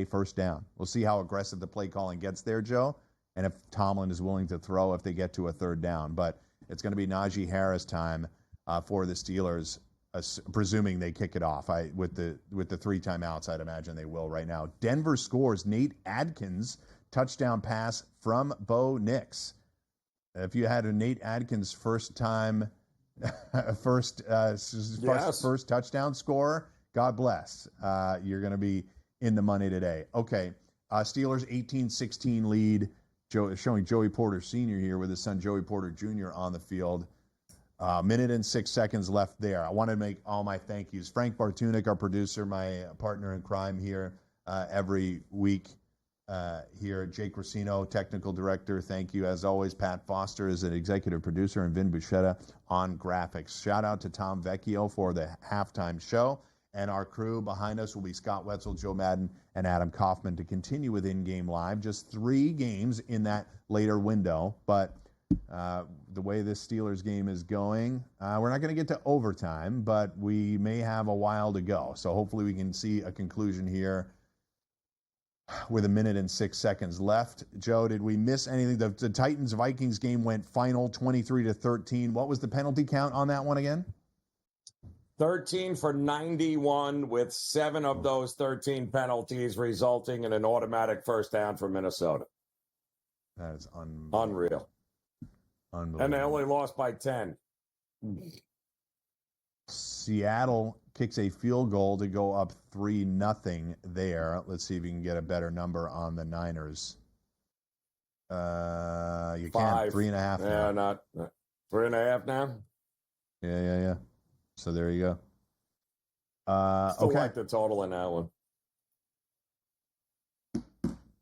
first down. We'll see how aggressive the play calling gets there, Joe, and if Tomlin is willing to throw if they get to a third down. But it's going to be Najee Harris time for the Steelers, presuming they kick it off. With the 3 timeouts, I'd imagine they will right now. Denver scores. Nate Adkins touchdown pass from Bo Nix. If you had a Nate Adkins first touchdown score, God bless. You're going to be in the money today. Okay, Steelers 18-16 lead. Showing Joey Porter Sr. here with his son Joey Porter Jr. on the field. Minute and 6 seconds left there. I want to make all my thank yous. Frank Bartunik, our producer, my partner in crime here every week here. Jake Racino, technical director. Thank you. As always, Pat Foster is an executive producer, and Vin Buchetta on graphics. Shout out to Tom Vecchio for the halftime show. And our crew behind us will be Scott Wetzel, Joe Madden, and Adam Kaufman to continue with In-Game Live. Just 3 games in that later window. But the way this Steelers game is going, we're not going to get to overtime, but we may have a while to go. So hopefully we can see a conclusion here with a minute and 6 seconds left. Joe, did we miss anything? The Titans-Vikings game went final 23-13. What was the penalty count on that one again? 13 for 91, with 7 of those 13 penalties resulting in an automatic first down for Minnesota. That is unreal. Unbelievable. And they only lost by 10. Seattle kicks a field goal to go up 3-0 there. Let's see if you can get a better number on the Niners. You 5. can. 3.5 now. Yeah, not 3.5 now? Yeah. So there you go. Still okay. like the total in that one.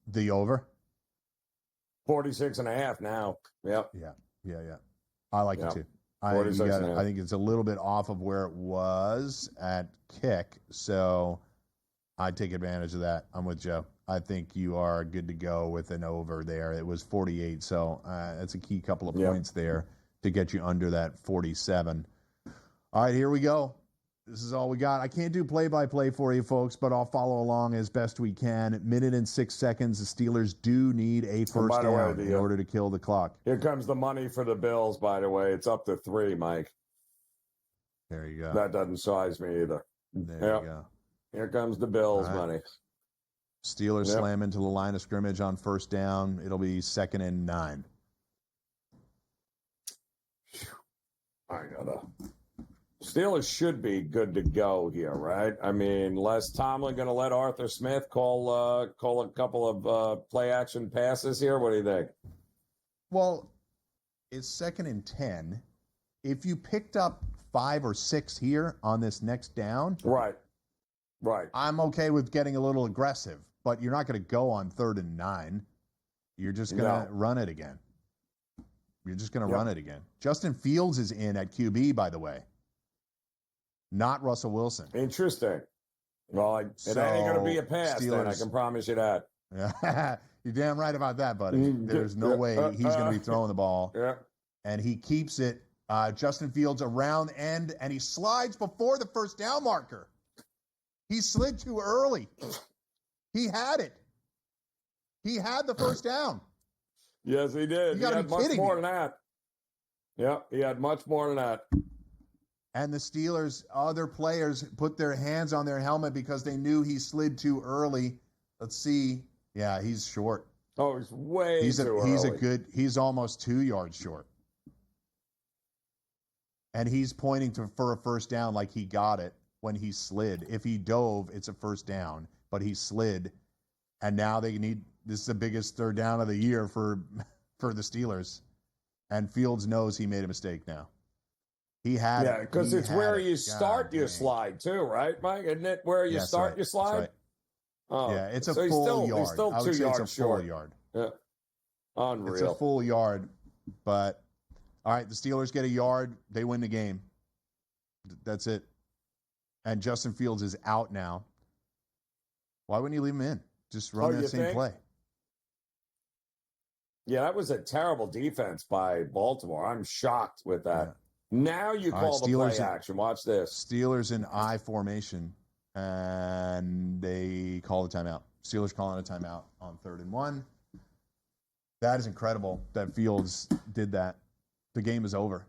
The over? 46.5 now. Yep. Yeah. I like it too. I think it's a little bit off of where it was at kick, so I'd take advantage of that. I'm with Joe. I think you are good to go with an over there. It was 48, so that's a key couple of points there to get you under that 47. All right, here we go. This is all we got. I can't do play-by-play for you folks, but I'll follow along as best we can. Minute and 6 seconds. The Steelers do need a first down in order to kill the clock. Here comes the money for the Bills, by the way. It's up to 3, Mike. There you go. That doesn't size me either. There you go. Here comes the Bills money. Steelers slam into the line of scrimmage on first down. It'll be 2nd and 9. Steelers should be good to go here, right? I mean, Les Tomlin going to let Arthur Smith call a couple of play-action passes here? What do you think? Well, it's 2nd and 10. If you picked up 5 or 6 here on this next down, right, I'm okay with getting a little aggressive, but you're not going to go on 3rd and 9. You're just going to run it again. Run it again. Justin Fields is in at QB, by the way. Not Russell Wilson. Interesting. Well, it ain't going to be a pass, then. I can promise you that. You're damn right about that, buddy. There's no way he's going to be throwing the ball. Yeah. And he keeps it. Justin Fields around the end, and he slides before the first down marker. He slid too early. He had it. He had the first down. Yes, he did. He had much more than that. Yeah, he had much more than that. And the Steelers, other players, put their hands on their helmet because they knew he slid too early. Let's see. Yeah, he's short. Oh, he's way too early. He's almost 2 yards short. And he's pointing for a first down like he got it when he slid. If he dove, it's a first down, but he slid. And now this is the biggest third down of the year for the Steelers. And Fields knows he made a mistake now. He had it. Yeah, because it's where you start your slide too, right, Mike? Isn't it where you start your slide? Right. Oh, yeah, it's a full yard. He's still 2 yards short. Full yard. Yeah. Unreal. It's a full yard, but all right, the Steelers get a yard. They win the game. That's it. And Justin Fields is out now. Why wouldn't you leave him in? Just run that same play. Yeah, that was a terrible defense by Baltimore. I'm shocked with that. Yeah. Now you call the play action. Watch this. Steelers in I formation, and they call the timeout. Steelers calling a timeout on 3rd and 1. That is incredible that Fields did that. The game is over.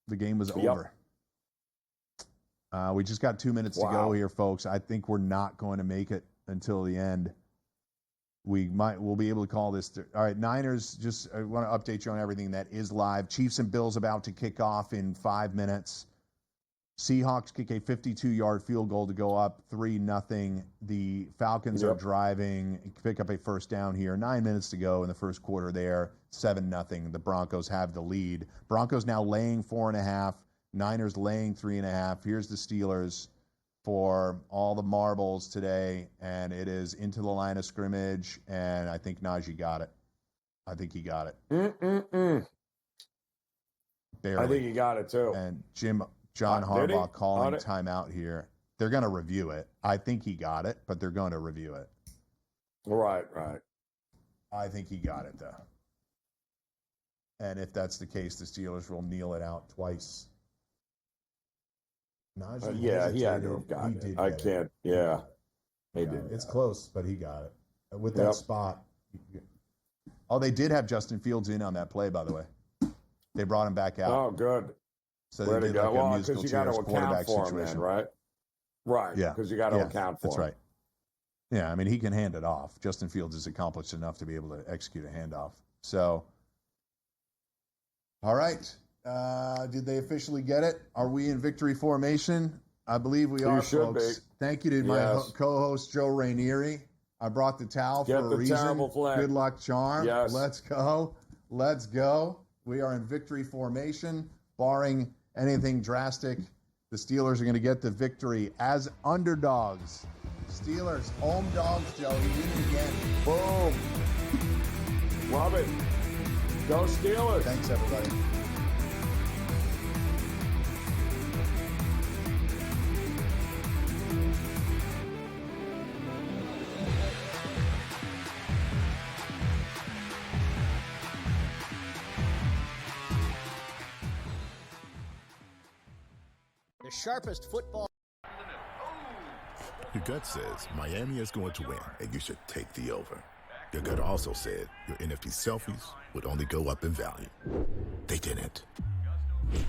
The game was over. We just got 2 minutes to go here, folks. I think we're not going to make it until the end. We'll be able to call this. All right, Niners, just I want to update you on everything that is live. Chiefs and Bills about to kick off in 5 minutes. Seahawks kick a 52-yard field goal to go up 3-0. The Falcons are driving, pick up a first down here. 9 minutes to go in the first quarter there. 7-0. The Broncos have the lead. Broncos now laying 4.5. Niners laying 3.5. Here's the Steelers for all the marbles today, and it is into the line of scrimmage, and I think Najee got it. I think he got it. Barely. I think he got it too. And John Harbaugh calling timeout here. They're going to review it. I think he got it, but they're going to review it. Right. I think he got it, though. And if that's the case, the Steelers will kneel it out twice. Najee he had to have gotten it. I can't. Yeah. He did. It's close, but he got it. With that spot. Oh, they did have Justin Fields in on that play, by the way. They brought him back out. Oh, good. So they did like a musical chairs quarterback situation. Man, right? Right. Yeah. Because you got to account for That's right. Yeah, I mean, he can hand it off. Justin Fields is accomplished enough to be able to execute a handoff. So, all right. Did they officially get it? Are we in victory formation? I believe we are, folks. Thank you to my co-host, Joe Rainieri. I brought the towel for a reason. Good luck charm. Yes. Let's go. Let's go. We are in victory formation, barring anything drastic. The Steelers are going to get the victory as underdogs. Steelers, home dogs, Joe. He did it again. Boom. Love it. Go Steelers. Thanks, everybody. The sharpest football. Your gut says Miami is going to win, and you should take the over. Your gut also said your NFC selfies would only go up in value. They didn't.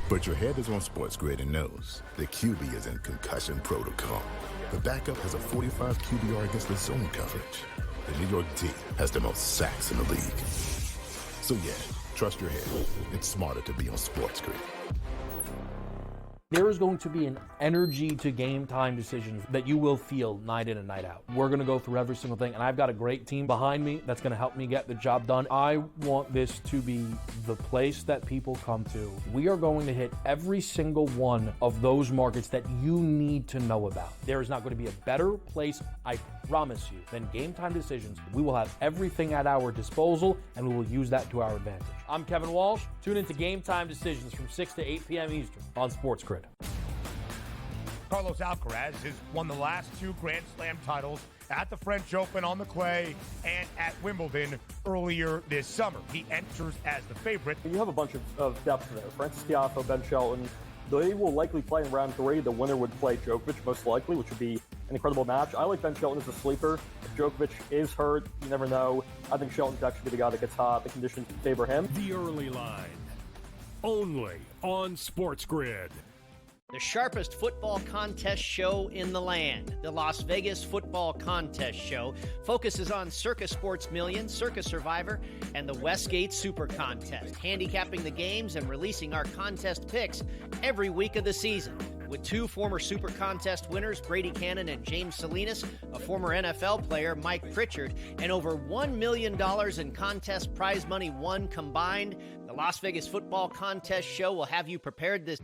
But your head is on SportsGrid and knows the QB is in concussion protocol. The backup has a 45 QBR against the zone coverage. The New York D has the most sacks in the league. So yeah, trust your head. It's smarter to be on SportsGrid. There is going to be an energy to game time decisions that you will feel night in and night out. We're going to go through every single thing, and I've got a great team behind me that's going to help me get the job done. I want this to be the place that people come to. We are going to hit every single one of those markets that you need to know about. There is not going to be a better place, I promise you, than Game Time Decisions. We will have everything at our disposal, and we will use that to our advantage. I'm Kevin Walsh. Tune into Game Time Decisions from 6 to 8 p.m. Eastern on SportsGrid. Carlos Alcaraz has won the last 2 Grand Slam titles at the French Open on the clay and at Wimbledon earlier this summer. He enters as the favorite. You have a bunch of depth there. Francis Tiafoe, Ben Shelton. They will likely play in round 3. The winner would play Djokovic, most likely, which would be an incredible match. I like Ben Shelton as a sleeper. If Djokovic is hurt, you never know. I think Shelton's actually be the guy that gets hot. The conditions favor him. The Early Line, only on SportsGrid. The sharpest football contest show in the land, the Las Vegas Football Contest Show, focuses on Circa Sports Million, Circa Survivor, and the Westgate Super Contest, handicapping the games and releasing our contest picks every week of the season. With 2 former Super Contest winners, Brady Cannon and James Salinas, a former NFL player, Mike Pritchard, and over $1 million in contest prize money won combined, the Las Vegas Football Contest Show will have you prepared this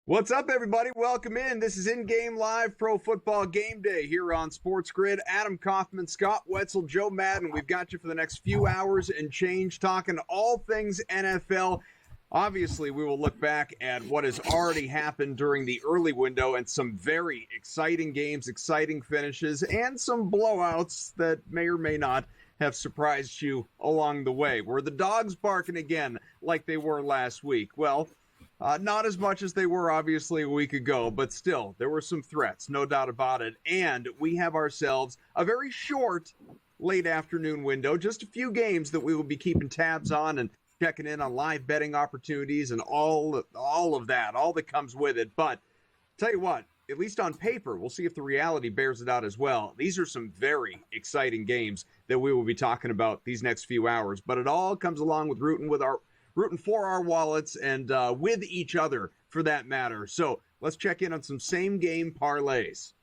What's up, everybody? Welcome in. This is In Game Live Pro Football Game Day here on Sports Grid. Adam Kaufman, Scott Wetzel, Joe Madden. We've got you for the next few hours and change, talking all things NFL. Obviously, we will look back at what has already happened during the early window and some very exciting games, exciting finishes, and some blowouts that may or may not have surprised you along the way. Were the dogs barking again like they were last week? Well, not as much as they were, obviously, a week ago, but still, there were some threats, no doubt about it. And we have ourselves a very short late afternoon window, just a few games that we will be keeping tabs on and checking in on live betting opportunities and all of that, all that comes with it. But tell you what, at least on paper, we'll see if the reality bears it out as well. These are some very exciting games that we will be talking about these next few hours. But it all comes along with rooting for our wallets and with each other for that matter. So let's check in on some same game parlays.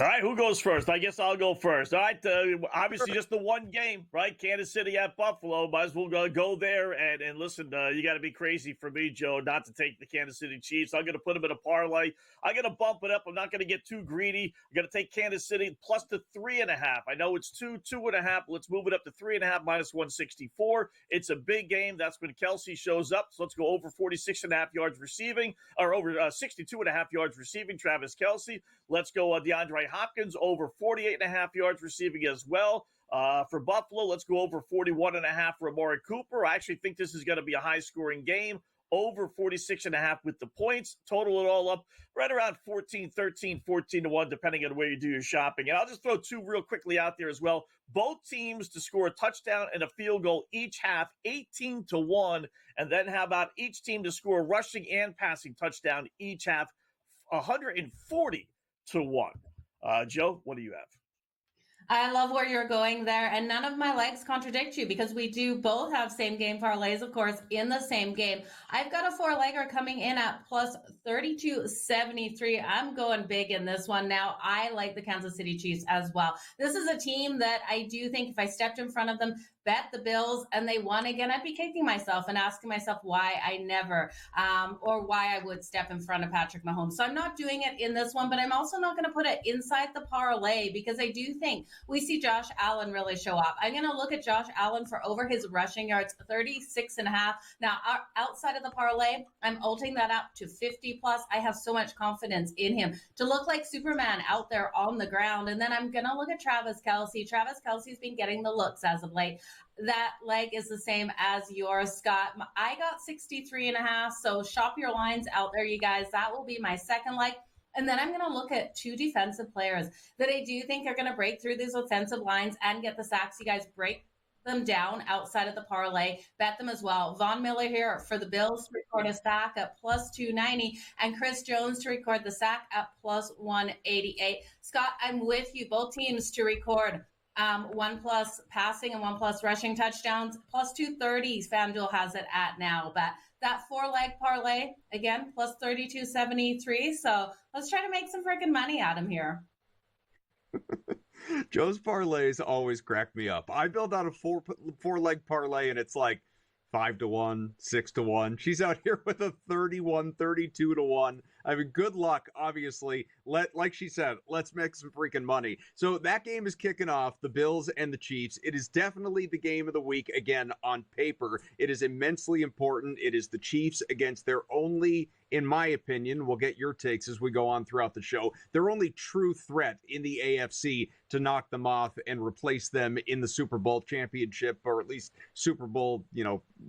All right, who goes first? I guess I'll go first. All right, obviously just the one game, right? Kansas City at Buffalo. Might as well go there. And listen, you got to be crazy for me, Joe, not to take the Kansas City Chiefs. I'm going to put them in a parlay. I'm going to bump it up. I'm not going to get too greedy. I'm going to take Kansas City plus the 3.5. I know it's 2.5. Let's move it up to 3.5 minus 164. It's a big game. That's when Kelce shows up. So let's go over 46.5 yards receiving, or over 62.5 yards receiving, Travis Kelce. Let's go DeAndre Hopkins over 48.5 yards receiving as well. For Buffalo, let's go over 41.5 for Amari Cooper. I actually think this is going to be a high-scoring game. Over 46.5 with the points. Total it all up right around 14, 13, 14-1, depending on where you do your shopping. And I'll just throw two real quickly out there as well. Both teams to score a touchdown and a field goal each half, 18-1. And then how about each team to score a rushing and passing touchdown each half, 140-1. Joe, what do you have? I love where you're going there, and none of my legs contradict you because we do both have same game parlays, of course, in the same game. I've got a 4-legger coming in at plus 32.73. I'm going big in this one. Now, I like the Kansas City Chiefs as well. This is a team that I do think if I stepped in front of them, bet the Bills, and they won again, I'd be kicking myself and asking myself why I never, or why I would step in front of Patrick Mahomes. So I'm not doing it in this one, but I'm also not going to put it inside the parlay because I do think we see Josh Allen really show up. I'm going to look at Josh Allen for over his rushing yards, 36.5. Now, outside of the parlay, I'm ulting that up to 50 plus. I have so much confidence in him to look like Superman out there on the ground. And then I'm going to look at Travis Kelce. Travis Kelce's been getting the looks as of late. That leg is the same as yours, Scott. I got 63.5. So shop your lines out there, you guys. That will be my second leg. And then I'm going to look at two defensive players that I do think are going to break through these offensive lines and get the sacks. You guys break them down outside of the parlay. Bet them as well. Von Miller here for the Bills to record a sack at plus 290 and Chris Jones to record the sack at plus 188. Scott, I'm with you. Both teams to record 1+ passing and 1+ rushing touchdowns. Plus 230 FanDuel has it at now. But that 4-leg parlay, again, plus 32.73. So let's try to make some freaking money at him here. Joe's parlays always crack me up. I build out a four-leg parlay, and it's like 5-1, 6-1. She's out here with a 31, 32-1. I mean, good luck, obviously. Like she said, let's make some freaking money. So that game is kicking off, the Bills and the Chiefs. It is definitely the game of the week, again, on paper. It is immensely important. It is the Chiefs against their only, in my opinion, we'll get your takes as we go on throughout the show, their only true threat in the AFC to knock them off and replace them in the Super Bowl championship, or at least Super Bowl,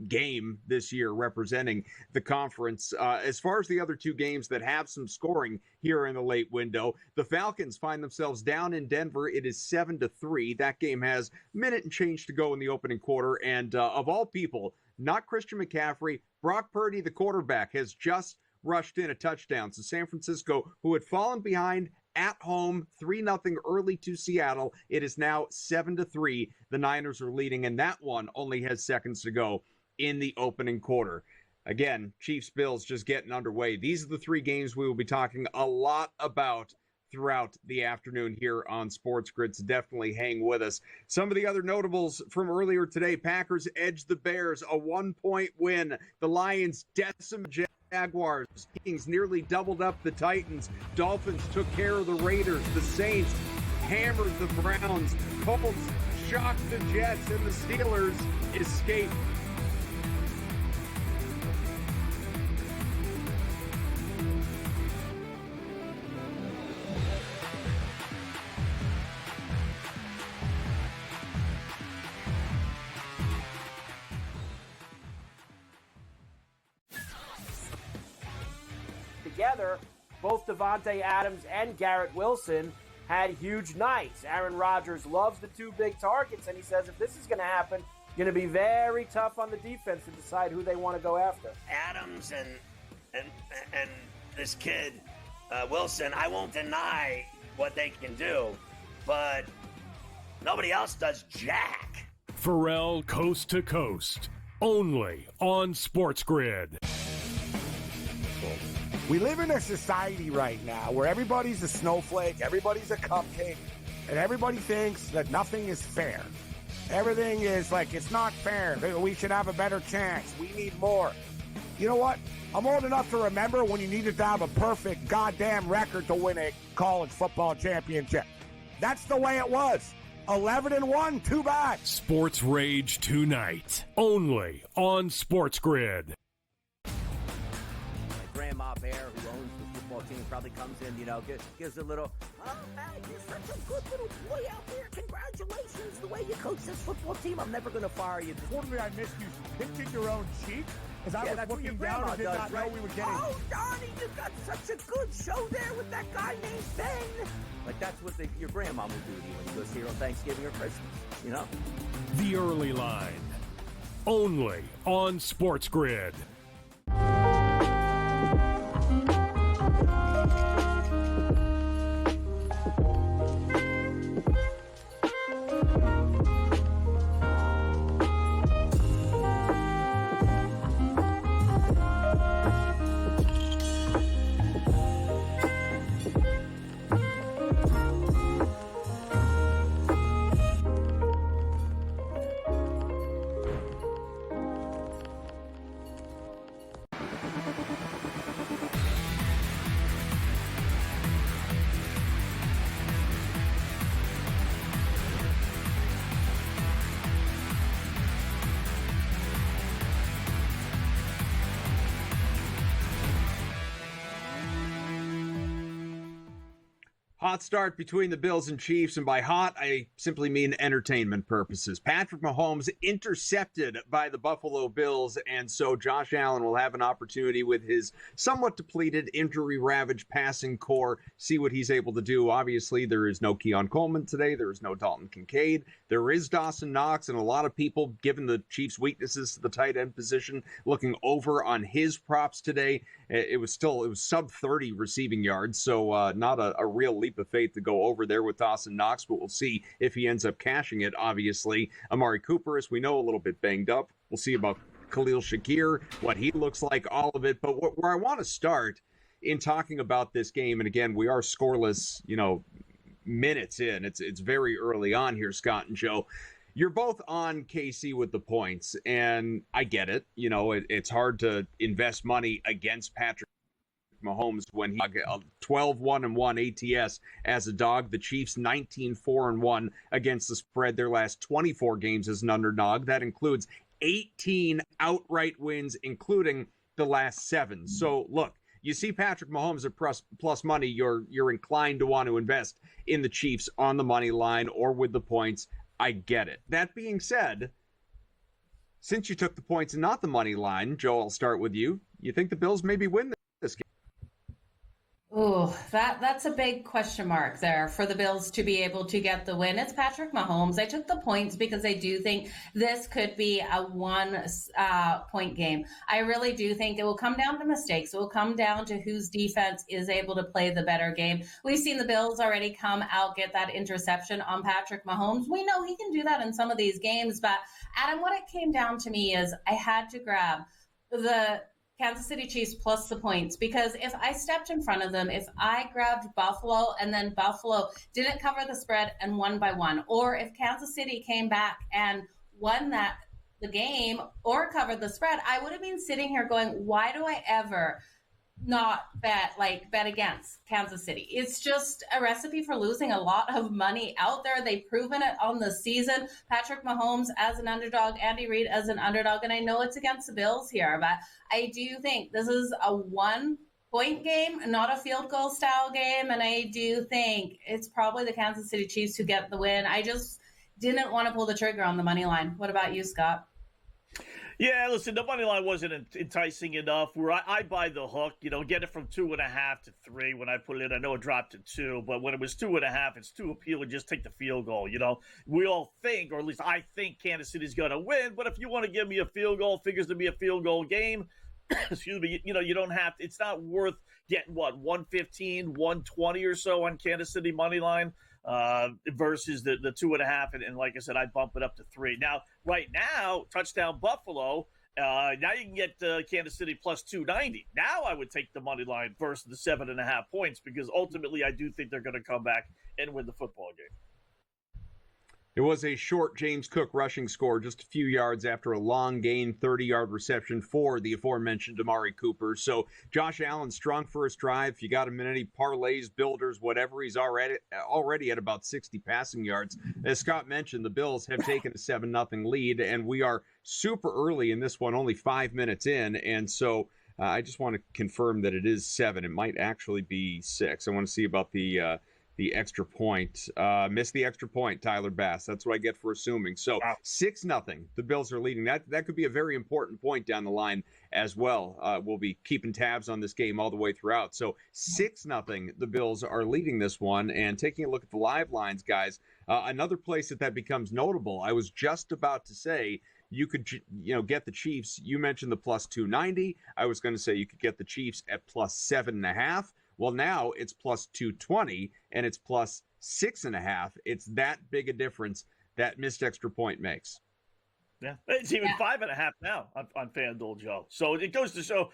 game this year representing the conference. As far as the other two games that have some scoring here in the late window, the Falcons find themselves down in Denver. It is 7-3. That game has a minute and change to go in the opening quarter. And of all people, not Christian McCaffrey, Brock Purdy, the quarterback, has just rushed in a touchdown. So San Francisco, who had fallen behind at home 3-0 early to Seattle, it is now 7-3. The Niners are leading, and that one only has seconds to go in the opening quarter. Again, Chiefs-Bills just getting underway. These are the three games we will be talking a lot about throughout the afternoon here on Sports Grid, so definitely hang with us. Some of the other notables from earlier today: Packers edged the Bears, a 1-point win. The Lions decimated Jaguars. Kings nearly doubled up the Titans. Dolphins took care of the Raiders. The Saints hammered the Browns. Colts shocked the Jets, and the Steelers escaped. Together, both Davante Adams and Garrett Wilson had huge nights. Aaron Rodgers loves the two big targets, and he says if this is going to happen, going to be very tough on the defense to decide who they want to go after. Adams and this kid Wilson, I won't deny what they can do, but nobody else does jack. Pharrell Coast to Coast, only on Sports Grid. We live in a society right now where everybody's a snowflake, everybody's a cupcake, and everybody thinks that nothing is fair. Everything is like, it's not fair. We should have a better chance. We need more. You know what? I'm old enough to remember when you needed to have a perfect goddamn record to win a college football championship. That's the way it was. 11-1, too bad. Sports Rage tonight, only on Sports Grid. Grandma Bear, who owns the football team, probably comes in, gives a little, oh, man, you're such a good little boy out there. Congratulations, the way you coach this football team. I'm never going to fire you. Totally, I missed you pinching your own cheek as I was looking down and did not know we were getting. Oh, Donnie, you got such a good show there with that guy named Ben. Like, that's what your grandma will do to you when you go see her on Thanksgiving or Christmas, The Early Line, only on Sports Grid. Hot start between the Bills and Chiefs, and by hot, I simply mean entertainment purposes. Patrick Mahomes intercepted by the Buffalo Bills, and so Josh Allen will have an opportunity with his somewhat depleted, injury-ravaged passing core, see what he's able to do. Obviously, there is no Keon Coleman today. There is no Dalton Kincaid. There is Dawson Knox, and a lot of people, given the Chiefs' weaknesses to the tight end position, looking over on his props today. It was sub 30 receiving yards, so not a real leap of faith to go over there with Dawson Knox, but we'll see if he ends up cashing it. Obviously, Amari Cooper, as we know, a little bit banged up. We'll see about Khalil Shakir, what he looks like, all of it. But where I want to start in talking about this game, and again, we are scoreless, minutes in. It's very early on here, Scott and Joe. You're both on KC with the points, and I get it. It's hard to invest money against Patrick Mahomes when he 12-1-1 ATS as a dog. The Chiefs 19-4-1 against the spread their last 24 games as an underdog. That includes 18 outright wins, including the last 7. So look, you see Patrick Mahomes at plus money, you're inclined to want to invest in the Chiefs on the money line or with the points. I get it. That being said, since you took the points and not the money line, Joe, I'll start with you. You think the Bills maybe win this game? Ooh, that's a big question mark there for the Bills to be able to get the win. It's Patrick Mahomes. I took the points because I do think this could be a 1-point game. I really do think it will come down to mistakes. It will come down to whose defense is able to play the better game. We've seen the Bills already come out, get that interception on Patrick Mahomes. We know he can do that in some of these games, but Adam, what it came down to me is I had to grab the Kansas City Chiefs plus the points, because if I stepped in front of them, if I grabbed Buffalo and then Buffalo didn't cover the spread and won by one, or if Kansas City came back and won the game or covered the spread, I would have been sitting here going, why do I ever not bet against Kansas City? It's just a recipe for losing a lot of money out there. They've proven it on the season. Patrick Mahomes as an underdog, Andy Reid as an underdog, and I know it's against the Bills here, but I do think this is a 1-point game, not a field goal style game, and I do think it's probably the Kansas City Chiefs who get the win. I just didn't want to pull the trigger on the money line. What about you, Scott? Yeah, listen, the money line wasn't enticing enough. Where I buy the hook, get it from 2.5 to 3 when I put it in. I know it dropped to 2, but when it was 2.5, it's too appealing. Just take the field goal. We all think, or at least I think, Kansas City's going to win. But if you want to give me a field goal, figures to be a field goal game. Excuse me. You don't have to. It's not worth getting 115, 120 or so on Kansas City money line. Versus the 2.5, and like I said, I bump it up to 3. Now, right now, touchdown Buffalo. Now you can get Kansas City plus 290. Now I would take the money line versus the 7.5 points, because ultimately I do think they're going to come back and win the football game. It was a short James Cook rushing score, just a few yards after a long gain, 30-yard reception for the aforementioned Amari Cooper. So Josh Allen, strong first drive. If you got him in any parlays, builders, whatever, he's already at about 60 passing yards. As Scott mentioned, the Bills have taken a 7-0 lead, and we are super early in this one, only 5 minutes in. And so I just want to confirm that it is 7. It might actually be 6. I want to see about the extra point. Missed the extra point, Tyler Bass. That's what I get for assuming. So 6-0. The Bills are leading. That could be a very important point down the line as well. We'll be keeping tabs on this game all the way throughout. So 6-0. The Bills are leading this one. And taking a look at the live lines, guys, another place that becomes notable. I was just about to say you could, get the Chiefs. You mentioned the plus 290. I was going to say you could get the Chiefs at plus 7.5. Well, now it's plus 220 and it's plus 6.5. It's that big a difference that missed extra point makes. Yeah, it's even 5.5 now on FanDuel, Joe. So it goes to show,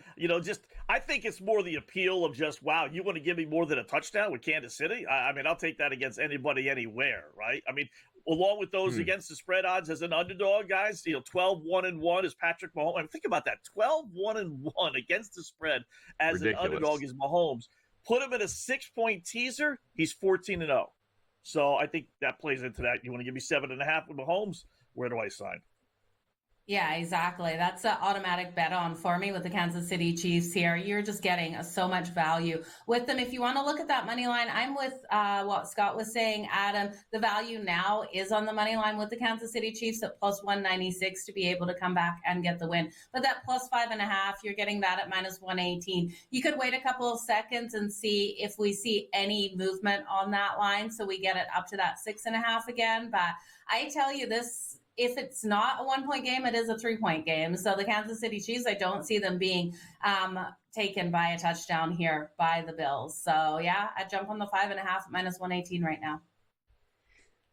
I think it's more the appeal of just, wow, you want to give me more than a touchdown with Kansas City? I mean, I'll take that against anybody, anywhere, right? I mean, along with those against the spread odds as an underdog, guys, 12-1-1 is Patrick Mahomes. I mean, think about that, 12-1-1 against the spread as an underdog is Mahomes. Put him in a 6-point teaser, he's 14-0. So I think that plays into that. You want to give me 7.5 with Mahomes? Where do I sign? Yeah, exactly. That's an automatic bet on for me with the Kansas City Chiefs here. You're just getting so much value with them. If you want to look at that money line, I'm with what Scott was saying, Adam. The value now is on the money line with the Kansas City Chiefs at plus 196 to be able to come back and get the win. But that plus 5.5, you're getting that at minus 118. You could wait a couple of seconds and see if we see any movement on that line, so we get it up to that 6.5 again. But I tell you this, if it's not a 1-point game, it is a 3-point game. So the Kansas City Chiefs, I don't see them being taken by a touchdown here by the Bills. So yeah, I'd jump on the 5.5 minus 118 right now.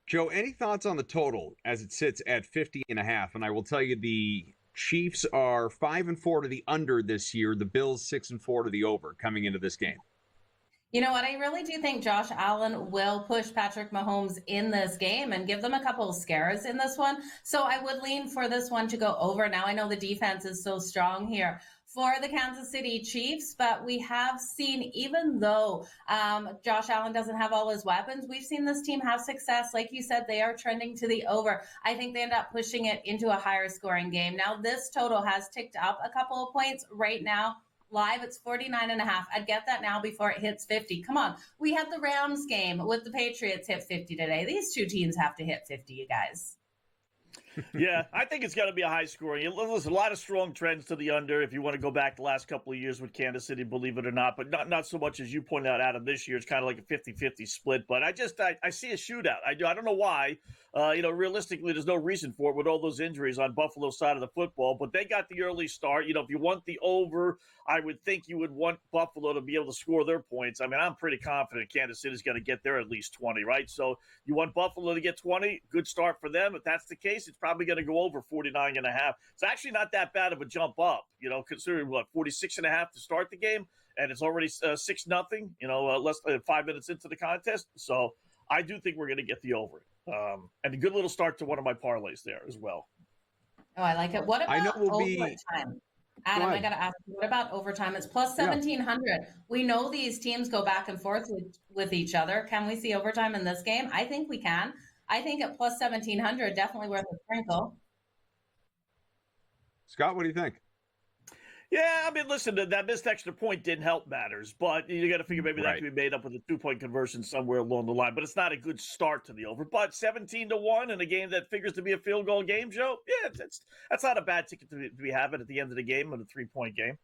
Joe, any thoughts on the total as it sits at 50.5? And I will tell you the Chiefs are 5-4 to the under this year. The Bills 6-4 to the over coming into this game. You know what? I really do think Josh Allen will push Patrick Mahomes in this game and give them a couple of scares in this one. So I would lean for this one to go over. Now, I know the defense is so strong here for the Kansas City Chiefs, but we have seen, even though Josh Allen doesn't have all his weapons, we've seen this team have success. Like you said, they are trending to the over. I think they end up pushing it into a higher scoring game. Now, this total has ticked up a couple of points right now. Live, it's 49.5. I'd get that now before it hits 50. Come on. We had the Rams game with the Patriots hit 50 today. These two teams have to hit 50, you guys. Yeah, I think it's going to be a high scoring. There's a lot of strong trends to the under if you want to go back the last couple of years with Kansas City, believe it or not, but not so much as you pointed out, Adam, this year. It's kind of like a 50-50 split, but I see a shootout. I don't know why. Realistically, there's no reason for it with all those injuries on Buffalo's side of the football, but they got the early start. If you want the over, I would think you would want Buffalo to be able to score their points. I mean, I'm pretty confident Kansas City's going to get there at least 20, right? So you want Buffalo to get 20, good start for them. If that's the case, it's probably probably going to go over 49.5. It's actually not that bad of a jump up, considering 46.5 to start the game, and it's already 6-0, less than 5 minutes into the contest. So I do think we're going to get the over. And a good little start to one of my parlays there as well. Oh, I like it. What about we'll overtime? Adam, I got to ask you, what about overtime? It's plus 1,700. We know these teams go back and forth with each other. Can we see overtime in this game? I think we can. I think at plus 1,700, definitely worth a sprinkle. Scott, what do you think? Yeah, I mean, listen, that missed extra point didn't help matters, but you got to figure maybe that can be made up with a 2-point conversion somewhere along the line. But it's not a good start to the over. But 17-1 in a game that figures to be a field goal game, Joe. Yeah, that's not a bad ticket to be having at the end of the game in a 3-point game.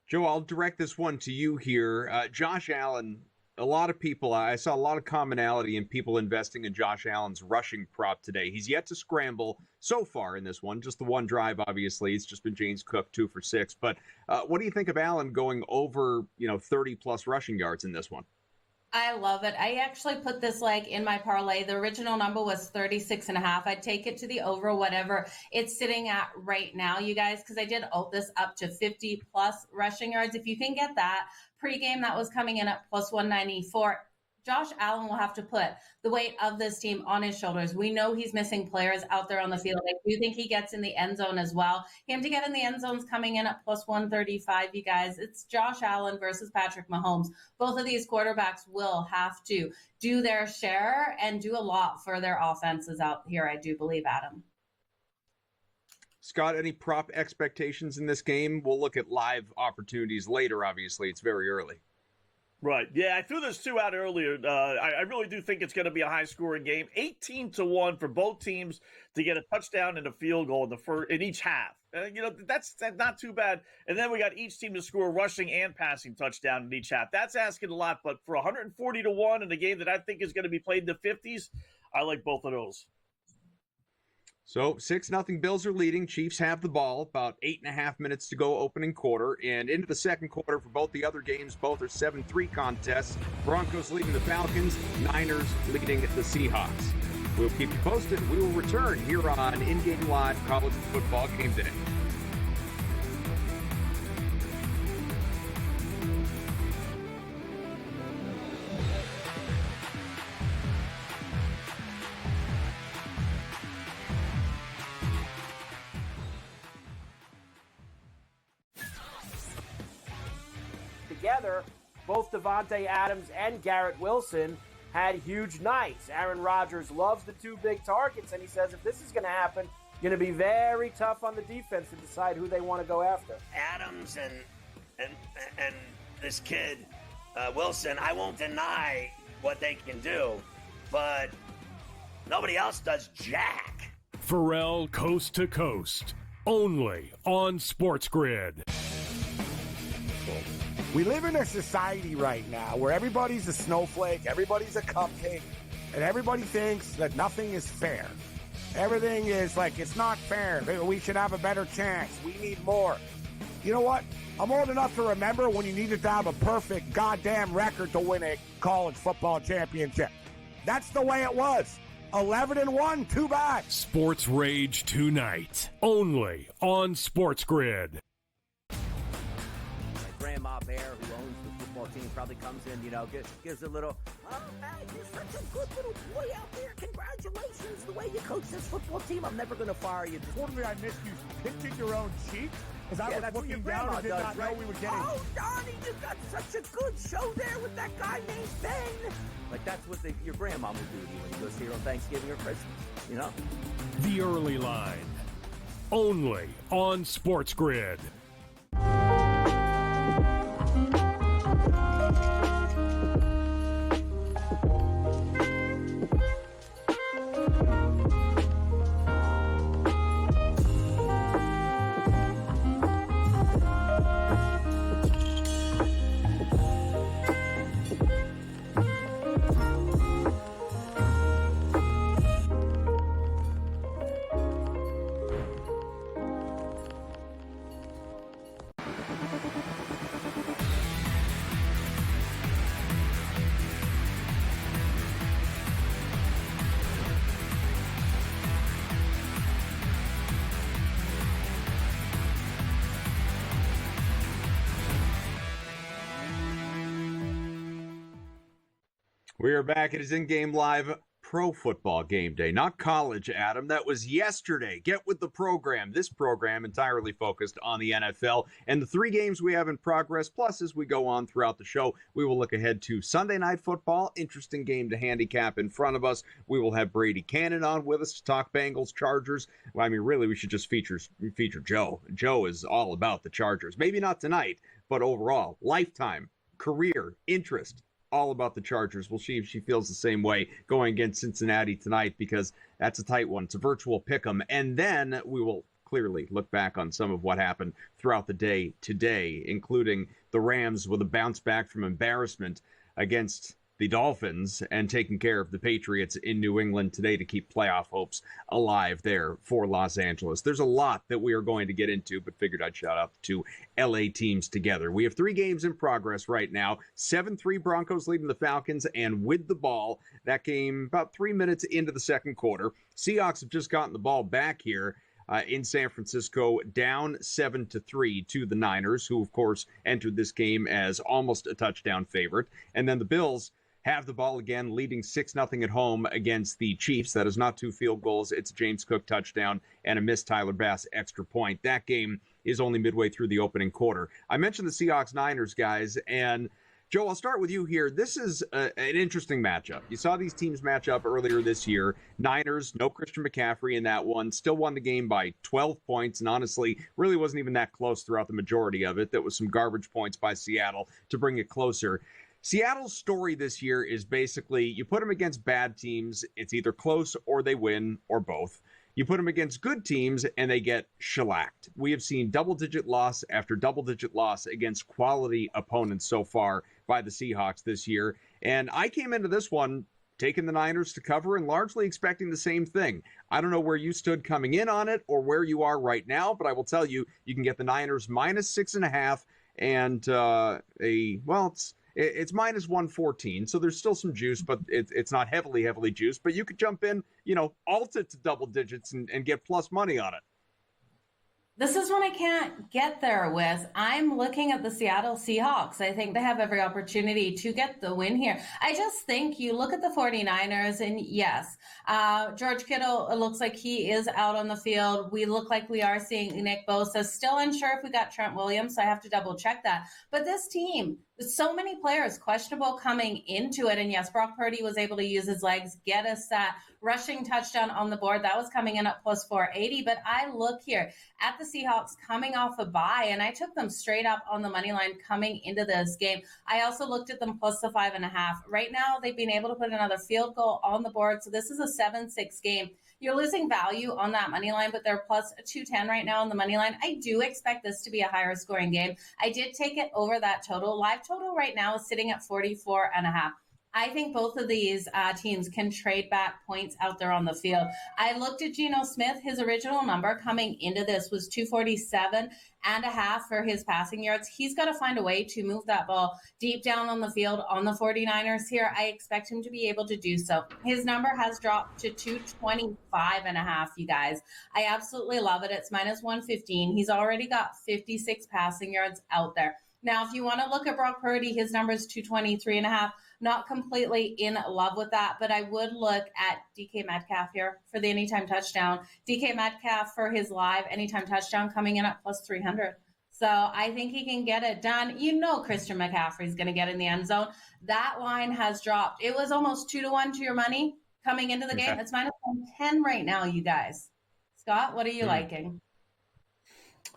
Joe, I'll direct this one to you here. Josh Allen. A lot of people, I saw a lot of commonality in people investing in Josh Allen's rushing prop today. He's yet to scramble so far in this one, just the one drive, obviously. It's just been James Cook 2 for 6. But what do you think of Allen going over, 30-plus rushing yards in this one? I love it. I actually put this in my parlay. The original number was 36.5. I'd take it to the over, whatever it's sitting at right now, you guys, because I did open this up to 50-plus rushing yards. If you can get that, pregame, that was coming in at plus 194. Josh Allen will have to put the weight of this team on his shoulders. We know he's missing players out there on the field. I do think he gets in the end zone as well. Him to get in the end zone is coming in at plus 135, you guys. It's Josh Allen versus Patrick Mahomes. Both of these quarterbacks will have to do their share and do a lot for their offenses out here, I do believe, Adam. Scott, any prop expectations in this game? We'll look at live opportunities later, obviously. It's very early. Right. Yeah, I threw this 2 out earlier. I really do think it's going to be a high-scoring game. 18-1 for both teams to get a touchdown and a field goal in each half. That's not too bad. And then we got each team to score a rushing and passing touchdown in each half. That's asking a lot, but for 140-1 in a game that I think is going to be played in the 50s, I like both of those. So 6-0 Bills are leading. Chiefs have the ball. About 8.5 minutes to go opening quarter. And into the second quarter for both the other games, both are 7-3 contests. Broncos leading the Falcons. Niners leading the Seahawks. We'll keep you posted. We will return here on In Game Live College Football Game Day. Together, both Davante Adams and Garrett Wilson had huge nights. Aaron Rodgers loves the 2 big targets, and he says if this is going to happen, going to be very tough on the defense to decide who they want to go after. Adams and this kid Wilson, I won't deny what they can do, but nobody else does jack. Pharrell Coast to Coast, only on Sports Grid. We live in a society right now where everybody's a snowflake, everybody's a cupcake, and everybody thinks that nothing is fair. Everything is like, it's not fair. We should have a better chance. We need more. You know what? I'm old enough to remember when you needed to have a perfect goddamn record to win a college football championship. That's the way it was. 11-1, too bad. Sports Rage tonight, only on Sports Grid. Grandma Bear, who owns the football team, probably comes in, gives a little, oh, man, you're such a good little boy out there. Congratulations. The way you coach this football team, I'm never going to fire you. Totally, I missed you pinching your own cheek as I was looking down and did not know we were getting. Oh, Donnie, you got such a good show there with that guy named Ben. Like, that's what your grandma would do to you when you go see her on Thanksgiving or Christmas, The Early Line, only on Sports Grid. We are back. It is in-game live pro football game day, not college, Adam. That was yesterday. Get with the program. This program entirely focused on the NFL and the 3 games we have in progress. Plus, as we go on throughout the show, we will look ahead to Sunday Night Football. Interesting game to handicap in front of us. We will have Brady Cannon on with us to talk Bengals, Chargers. Well, I mean, really, we should just feature Joe. Joe is all about the Chargers. Maybe not tonight, but overall, lifetime, career, interest, all about the Chargers. We'll see if she feels the same way going against Cincinnati tonight, because that's a tight one. It's a virtual pick'em. And then we will clearly look back on some of what happened throughout the day today, including the Rams with a bounce back from embarrassment against the Dolphins and taking care of the Patriots in New England today to keep playoff hopes alive there for Los Angeles. There's a lot that we are going to get into, but figured I'd shout out the 2 LA teams together. We have 3 games in progress right now. 7-3 Broncos leading the Falcons, and with the ball, that game about 3 minutes into the second quarter. Seahawks have just gotten the ball back here in San Francisco, down 7-3 to the Niners, who of course entered this game as almost a touchdown favorite. And then the Bills have the ball again, leading 6-0 at home against the Chiefs. That is not 2 field goals. It's a James Cook touchdown and a missed Tyler Bass extra point. That game is only midway through the opening quarter. I mentioned the Seahawks-Niners, guys, and Joe, I'll start with you here. This is an interesting matchup. You saw these teams match up earlier this year. Niners, no Christian McCaffrey in that one. Still won the game by 12 points, and honestly, really wasn't even that close throughout the majority of it. That was some garbage points by Seattle to bring it closer. Seattle's story this year is basically you put them against bad teams, it's either close or they win or both. You put them against good teams and they get shellacked. We have seen double-digit loss after double-digit loss against quality opponents so far by the Seahawks this year. And I came into this one taking the Niners to cover and largely expecting the same thing. I don't know where you stood coming in on it or where you are right now, but I will tell you, you can get the Niners minus 6.5 and it's minus 114, so there's still some juice, but it's not heavily juiced. But you could jump in, alt it to double digits and get plus money on it. This is one I can't get there with. I'm looking at the Seattle Seahawks. I think they have every opportunity to get the win here. I just think you look at the 49ers, and yes, George Kittle, it looks like he is out on the field. We look like we are seeing Nick Bosa. Still unsure if we got Trent Williams, so I have to double check that. But this team, with so many players questionable coming into it, and yes, Brock Purdy was able to use his legs, get us that rushing touchdown on the board. That was coming in at plus 480. But I look here at the Seahawks coming off a bye, and I took them straight up on the money line coming into this game. I also looked at them plus the 5.5. Right now, they've been able to put another field goal on the board. So this is a 7-6 game. You're losing value on that money line, but they're plus 210 right now on the money line. I do expect this to be a higher scoring game. I did take it over that total. Live total right now is sitting at 44.5. I think both of these teams can trade back points out there on the field. I looked at Geno Smith. His original number coming into this was 247.5 for his passing yards. He's got to find a way to move that ball deep down on the field on the 49ers here. I expect him to be able to do so. His number has dropped to 225.5, you guys. I absolutely love it. It's minus 115. He's already got 56 passing yards out there. Now, if you want to look at Brock Purdy, his number is 223.5. Not completely in love with that, but I would look at DK Metcalf here for the anytime touchdown. DK Metcalf for his live anytime touchdown coming in at plus 300. So I think he can get it done. Christian McCaffrey is going to get in the end zone. That line has dropped. It was almost 2-1 to your money coming into the game. It's minus 110 right now, you guys. Scott, what are you liking?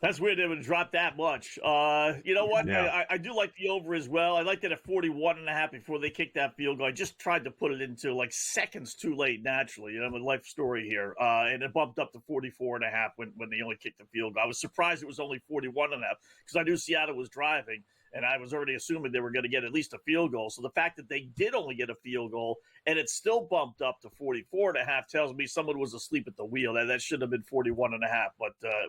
That's weird they would drop that much. You know what? Yeah. I do like the over as well. I liked it at 41.5 before they kicked that field goal. I just tried to put it into like seconds too late naturally. I'm a life story here. And it bumped up to 44.5 when they only kicked the field goal. I was surprised it was only 41.5 because I knew Seattle was driving. And I was already assuming they were going to get at least a field goal. So the fact that they did only get a field goal and it still bumped up to 44.5 tells me someone was asleep at the wheel. That should have been 41.5,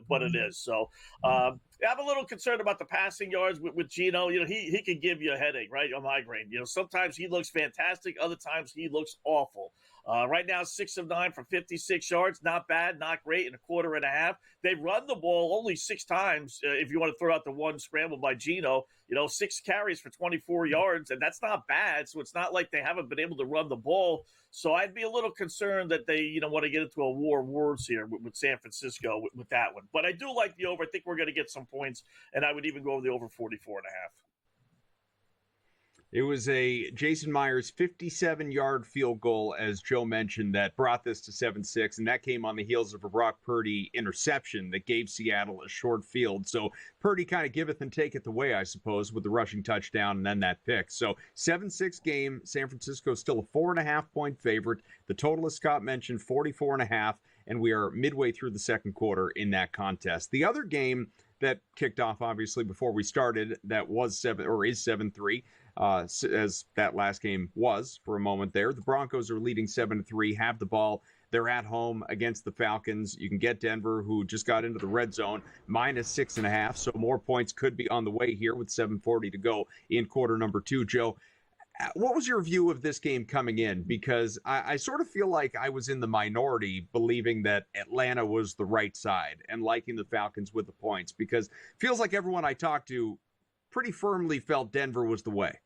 but it is. So I'm a little concerned about the passing yards with Geno. He can give you a headache, right? A migraine. Sometimes he looks fantastic. Other times he looks awful. Right now, 6 of 9 for 56 yards. Not bad, not great in a quarter and a half. They've run the ball only 6 times if you want to throw out the one scramble by Geno. 6 carries for 24 yards, and that's not bad. So it's not like they haven't been able to run the ball. So I'd be a little concerned that they, want to get into a war of words here with San Francisco with that one. But I do like the over. I think we're going to get some points, and I would even go over the over 44.5. It was a Jason Myers 57-yard field goal, as Joe mentioned, that brought this to 7-6, and that came on the heels of a Brock Purdy interception that gave Seattle a short field. So Purdy kind of giveth and taketh away, I suppose, with the rushing touchdown and then that pick. So 7-6 game. San Francisco still a 4.5-point favorite. The total, as Scott mentioned, 44.5, and we are midway through the second quarter in that contest. The other game that kicked off, obviously, before we started, that was 7-3. As that last game was for a moment there. The Broncos are leading 7-3, have the ball. They're at home against the Falcons. You can get Denver, who just got into the red zone, -6.5. So more points could be on the way here with 7:40 to go in quarter number 2. Joe, what was your view of this game coming in? Because I sort of feel like I was in the minority believing that Atlanta was the right side and liking the Falcons with the points, because it feels like everyone I talked to pretty firmly felt Denver was the way.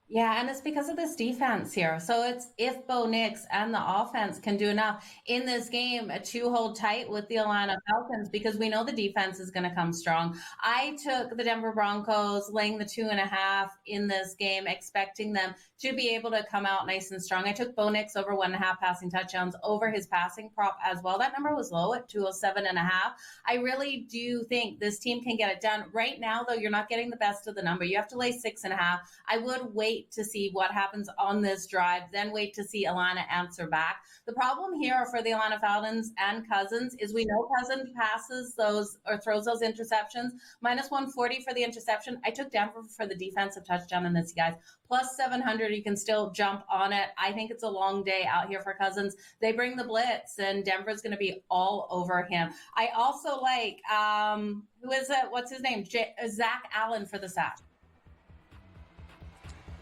Yeah, and it's because of this defense here. So it's if Bo Nix and the offense can do enough in this game to hold tight with the Atlanta Falcons, because we know the defense is going to come strong. I took the Denver Broncos laying the 2.5 in this game, expecting them to be able to come out nice and strong. I took Bo Nix over 1.5 passing touchdowns over his passing prop as well. That number was low at 207.5. I really do think this team can get it done. Right now, though, you're not getting the best of the number. You have to lay 6.5. I would wait to see what happens on this drive, then wait to see Atlanta answer back. The problem here for the Atlanta Falcons and Cousins is we know Cousins passes those or throws those interceptions. -140 for the interception. I took Denver for the defensive touchdown in this, guys. +700, you can still jump on it. I think it's a long day out here for Cousins. They bring the blitz, and Denver's going to be all over him. I also like, who is it? What's his name? Zach Allen for the sack.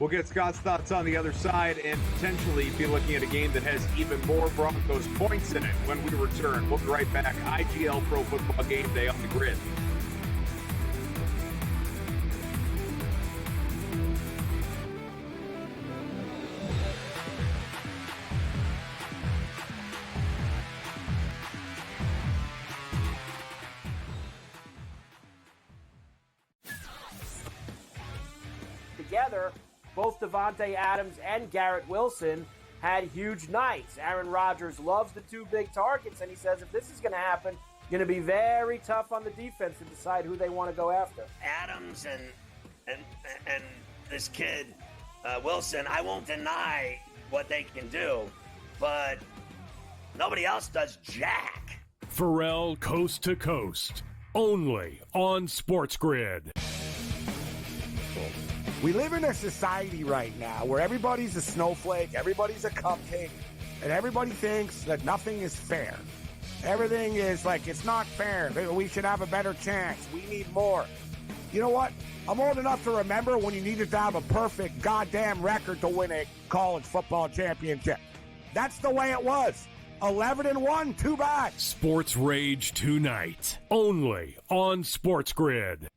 We'll get Scott's thoughts on the other side and potentially be looking at a game that has even more Broncos points in it when we return. We'll be right back. IGL Pro Football Game Day on the Grid. Together, both Davante Adams and Garrett Wilson had huge nights. Aaron Rodgers loves the 2 big targets, and he says if this is going to happen, going to be very tough on the defense to decide who they want to go after. Adams and this kid, Wilson, I won't deny what they can do, but nobody else does jack. Pharrell Coast to Coast, only on Sports Grid. We live in a society right now where everybody's a snowflake, everybody's a cupcake, and everybody thinks that nothing is fair. Everything is like, it's not fair. We should have a better chance. We need more. You know what? I'm old enough to remember when you needed to have a perfect goddamn record to win a college football championship. That's the way it was. 11-1, too bad. Sports Rage tonight, only on Sports Grid.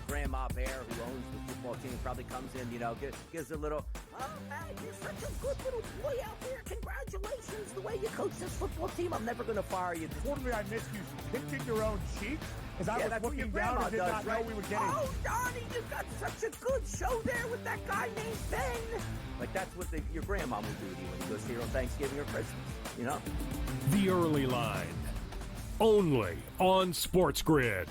Grandma Bear, who owns the football team, probably comes in, gives a little, oh, man, you're such a good little boy out there. Congratulations, the way you coach this football team. I'm never going to fire you. Totally, I missed you. Pinching your own cheek? As I was looking down and did not know we were getting... Oh, Donnie, you got such a good show there with that guy named Ben. Like, that's what your grandma will do to you when you go see her on Thanksgiving or Christmas, The Early Line, only on Sports Grid.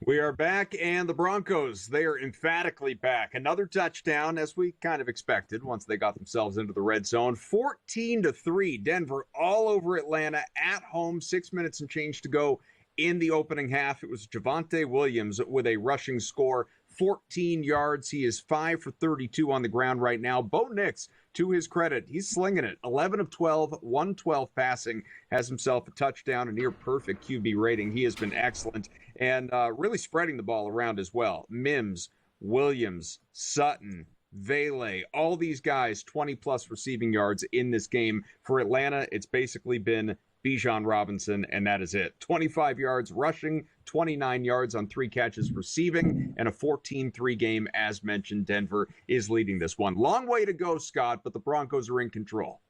We are back, and the Broncos, they are emphatically back. Another touchdown, as we kind of expected once they got themselves into the red zone. 14-3, Denver all over Atlanta at home. 6 minutes and change to go in the opening half. It was Javonte Williams with a rushing score, 14 yards. He is 5 for 32 on the ground right now. Bo Nix, to his credit, he's slinging it. 11 of 12, 112 passing, has himself a touchdown, a near perfect QB rating. He has been excellent and really spreading the ball around as well. Mims, Williams, Sutton, Vele, all these guys, 20-plus receiving yards in this game. For Atlanta, it's basically been Bijan Robinson, and that is it. 25 yards rushing, 29 yards on 3 catches receiving, and a 14-3 game. As mentioned, Denver is leading this one. Long way to go, Scott, but the Broncos are in control.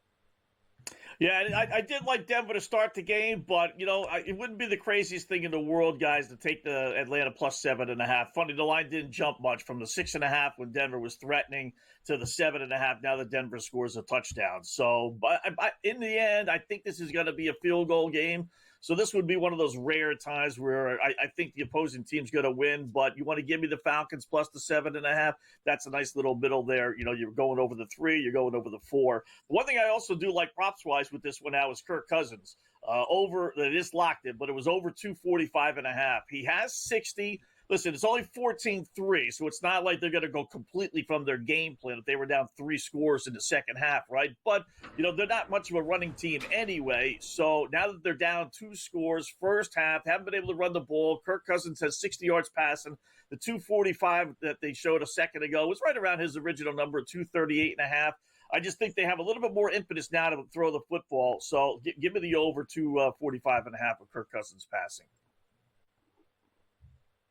Yeah, I did like Denver to start the game, but, it wouldn't be the craziest thing in the world, guys, to take the Atlanta plus 7.5. Funny, the line didn't jump much from the 6.5 when Denver was threatening to the 7.5. Now that Denver scores a touchdown. So, but in the end, I think this is going to be a field goal game. So this would be one of those rare times where I think the opposing team's going to win, but you want to give me the Falcons plus the 7.5. That's a nice little middle there. You're going over the 3, you're going over the 4. The one thing I also do like props-wise with this one now is Kirk Cousins. It is locked in, but it was over 245.5. He has 60. Listen, it's only 14-3, so it's not like they're going to go completely from their game plan if they were down 3 scores in the second half, right? But, they're not much of a running team anyway, so now that they're down 2 scores first half, haven't been able to run the ball, Kirk Cousins has 60 yards passing. The 245 that they showed a second ago was right around his original number, 238.5. I just think they have a little bit more impetus now to throw the football, so give me the over 245.5 of Kirk Cousins passing.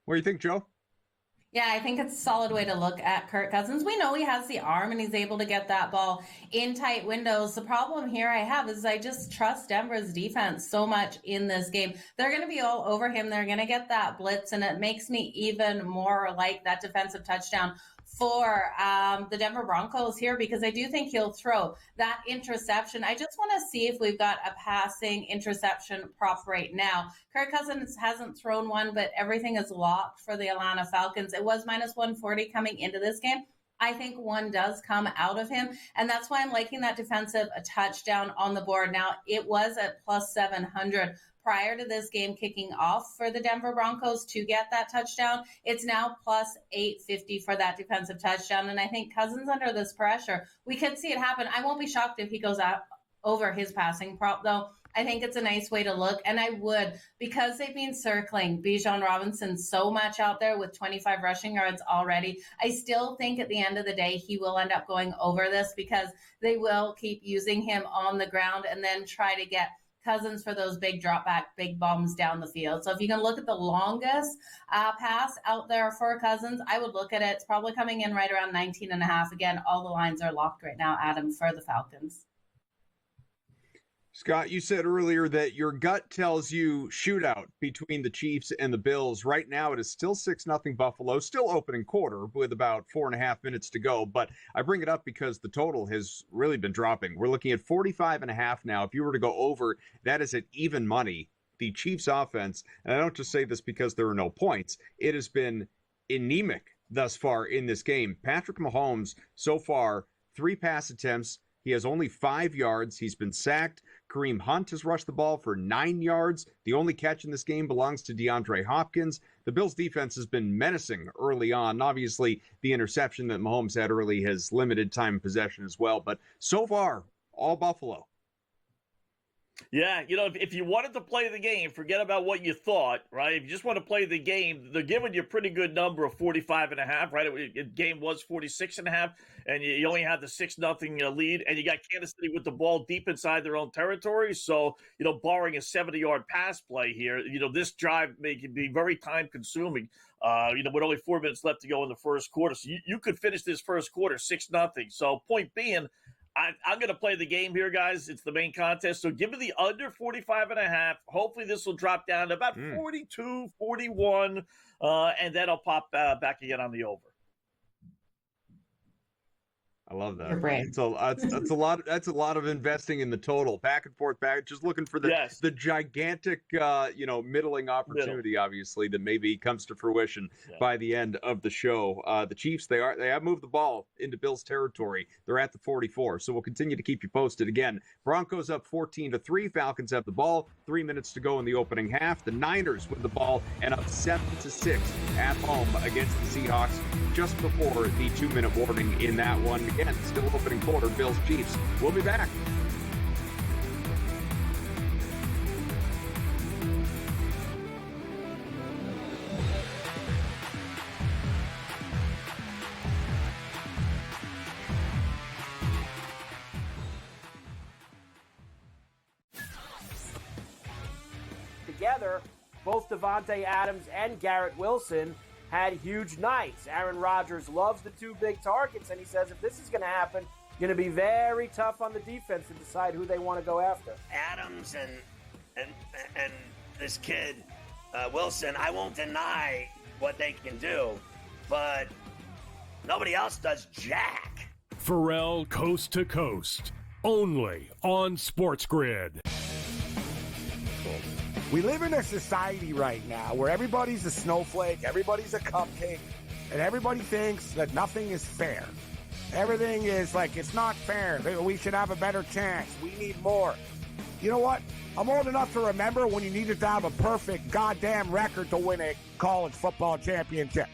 What do you think, Joe? Yeah, I think it's a solid way to look at Kirk Cousins. We know he has the arm and he's able to get that ball in tight windows. The problem here I have is I just trust Denver's defense so much in this game. They're going to be all over him. They're going to get that blitz, and it makes me even more like that defensive touchdown for the Denver Broncos here, because I do think he'll throw that interception. I just want to see if we've got a passing interception prop right now. Kirk Cousins hasn't thrown one, but everything is locked for the Atlanta Falcons. It was minus 140 coming into this game. I think one does come out of him, and that's why I'm liking that defensive touchdown on the board. Now, it was at plus 700 prior to this game kicking off for the Denver Broncos to get that touchdown. It's now plus 850 for that defensive touchdown, and I think Cousins under this pressure, we could see it happen. I won't be shocked if he goes out over his passing prop, though. I think it's a nice way to look, and I would, because they've been circling Bijan Robinson so much out there with 25 rushing yards already, I still think at the end of the day he will end up going over this, because they will keep using him on the ground and then try to get Cousins for those big drop back, big bombs down the field. So if you can look at the longest pass out there for Cousins, I would look at it. It's probably coming in right around 19.5. Again, all the lines are locked right now, Adam, for the Falcons. Scott, you said earlier that your gut tells you shootout between the Chiefs and the Bills. Right now, it is still 6-0 Buffalo, still opening quarter with about 4.5 minutes to go. But I bring it up because the total has really been dropping. We're looking at 45.5 now. If you were to go over, that is at even money. The Chiefs offense, and I don't just say this because there are no points, it has been anemic thus far in this game. Patrick Mahomes, so far, 3 pass attempts. He has only 5 yards. He's been sacked. Kareem Hunt has rushed the ball for 9 yards. The only catch in this game belongs to DeAndre Hopkins. The Bills' defense has been menacing early on. Obviously, the interception that Mahomes had early has limited time of possession as well. But so far, all Buffalo. Yeah, if you wanted to play the game, forget about what you thought, right? If you just want to play the game, they're giving you a pretty good number of 45.5, right? The game was 46.5, and you only had the 6-0 lead, and you got Kansas City with the ball deep inside their own territory. So, barring a 70-yard pass play here, this drive may be very time-consuming. With only 4 minutes left to go in the first quarter. So you could finish this first quarter 6-0. So point being, I'm going to play the game here, guys. It's the main contest. So give me the under 45.5. Hopefully this will drop down to about 42, 41, and then I'll pop back again on the over. I love that. Your brain. It's a lot. That's a lot of investing in the total, back and forth, just looking for the gigantic, middling opportunity, obviously, that maybe comes to fruition by the end of the show. The Chiefs, they have moved the ball into Bills territory. They're at the 44, so we'll continue to keep you posted. Again, Broncos up 14-3. Falcons have the ball. 3 minutes to go in the opening half. The Niners with the ball and up 7-6 at home against the Seahawks just before the 2-minute warning in that one. Again, still opening quarter, Bills Chiefs. We'll be back. Together, both Davante Adams and Garrett Wilson had huge nights. Aaron Rodgers loves the two big targets, and he says if this is going to happen, going to be very tough on the defense to decide who they want to go after. Adams and this kid Wilson, I won't deny what they can do, but nobody else does jack. Pharrell Coast to Coast, only on Sports Grid. We live in a society right now where everybody's a snowflake, everybody's a cupcake, and everybody thinks that nothing is fair. Everything is like, it's not fair. We should have a better chance. We need more. You know what? I'm old enough to remember when you needed to have a perfect goddamn record to win a college football championship.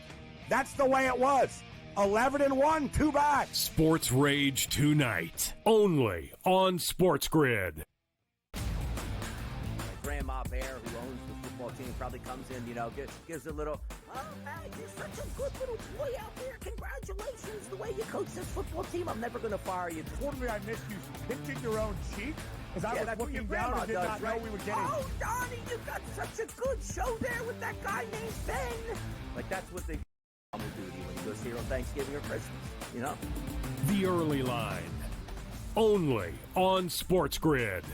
That's the way it was. 11-1, too bad. Sports Rage tonight, only on Sports Grid. Grandma Bear, who owns the football team, probably comes in, gives a little, oh, man, you're such a good little boy out there. Congratulations, the way you coach this football team. I'm never going to fire you. Totally, I missed you pinching your own cheek as I was looking down and did not know we were getting. Oh, Donnie, you got such a good show there with that guy named Ben. Like, that's what they do duty when he goes here on Thanksgiving or Christmas, The Early Line, only on Sports Grid.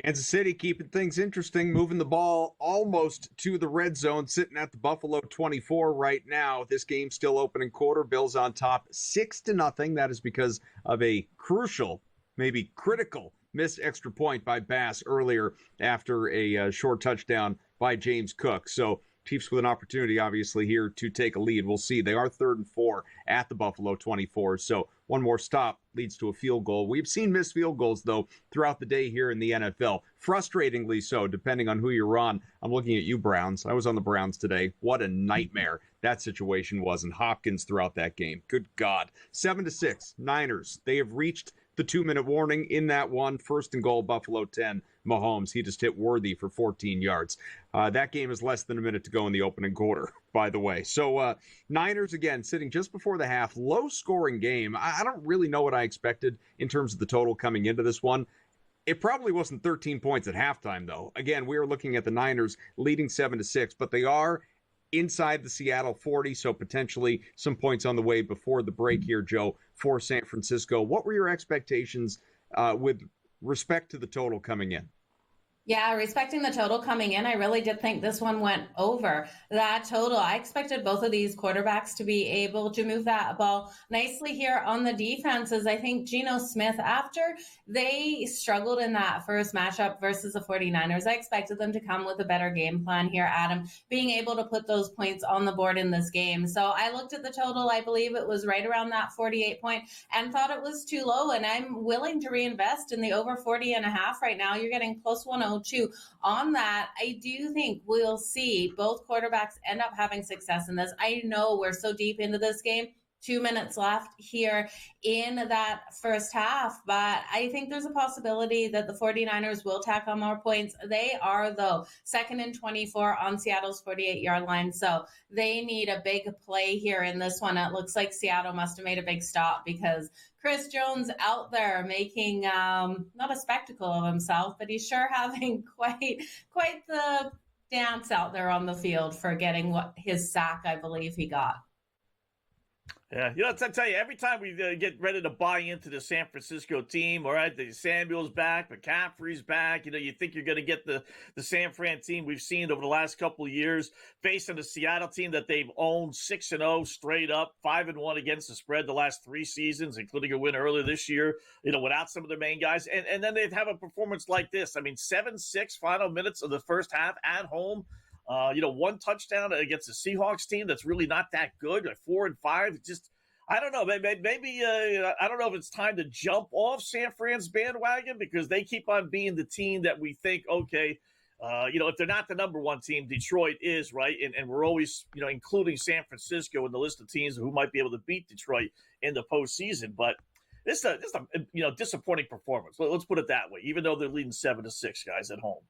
Kansas City keeping things interesting, moving the ball almost to the red zone, sitting at the Buffalo 24 right now. This game still opening quarter. Bills on top 6-0. That is because of a crucial, maybe critical, missed extra point by Bass earlier after a short touchdown by James Cook. So Chiefs with an opportunity, obviously, here to take a lead. We'll see. They are 3rd and 4 at the Buffalo 24. So one more stop leads to a field goal. We've seen missed field goals, though, throughout the day here in the NFL. Frustratingly so, depending on who you're on. I'm looking at you, Browns. I was on the Browns today. What a nightmare that situation was. And Hopkins throughout that game. Good God. 7-6, Niners. They have reached the 2-minute warning in that one. 1st and goal, Buffalo 10. Mahomes, he just hit Worthy for 14 yards. That game is less than a minute to go in the opening quarter, by the way. So Niners, again, sitting just before the half. Low-scoring game. I don't really know what I expected in terms of the total coming into this one. It probably wasn't 13 points at halftime, though. Again, we are looking at the Niners leading 7-6, but they are inside the Seattle 40, so potentially some points on the way before the break here, Joe, for San Francisco. What were your expectations with respect to the total coming in? Yeah, respecting the total coming in, I really did think this one went over that total. I expected both of these quarterbacks to be able to move that ball nicely here on the defenses. I think Geno Smith, after they struggled in that first matchup versus the 49ers, I expected them to come with a better game plan here, Adam, being able to put those points on the board in this game. So I looked at the total. I believe it was right around that 48 point and thought it was too low. And I'm willing to reinvest in the over 40.5 right now. You're getting plus 102 Daniel Chu. On that, I do think we'll see both quarterbacks end up having success in this. I know we're so deep into this game. 2 minutes left here in that first half, but I think there's a possibility that the 49ers will tack on more points. They are, though, 2nd and 24 on Seattle's 48-yard line, so they need a big play here in this one. It looks like Seattle must have made a big stop because Chris Jones out there making not a spectacle of himself, but he's sure having quite the dance out there on the field for getting his sack, I believe he got. Yeah, I tell you, every time we get ready to buy into the San Francisco team, all right, the Samuel's back, McCaffrey's back, you think you're going to get the San Fran team we've seen over the last couple of years facing the Seattle team that they've owned 6-0 straight up, 5-1 against the spread the last 3 seasons, including a win earlier this year, without some of their main guys. And then they'd have a performance like this. I mean, 7-6 final minutes of the first half at home. 1 touchdown against the Seahawks team that's really not that good, like 4-5. Just, I don't know. Maybe I don't know if it's time to jump off San Fran's bandwagon because they keep on being the team that we think, okay, if they're not the number 1 team, Detroit is, right? And we're always, including San Francisco in the list of teams who might be able to beat Detroit in the postseason. But this is a disappointing performance. Let's put it that way, even though they're leading 7-6, guys, at home.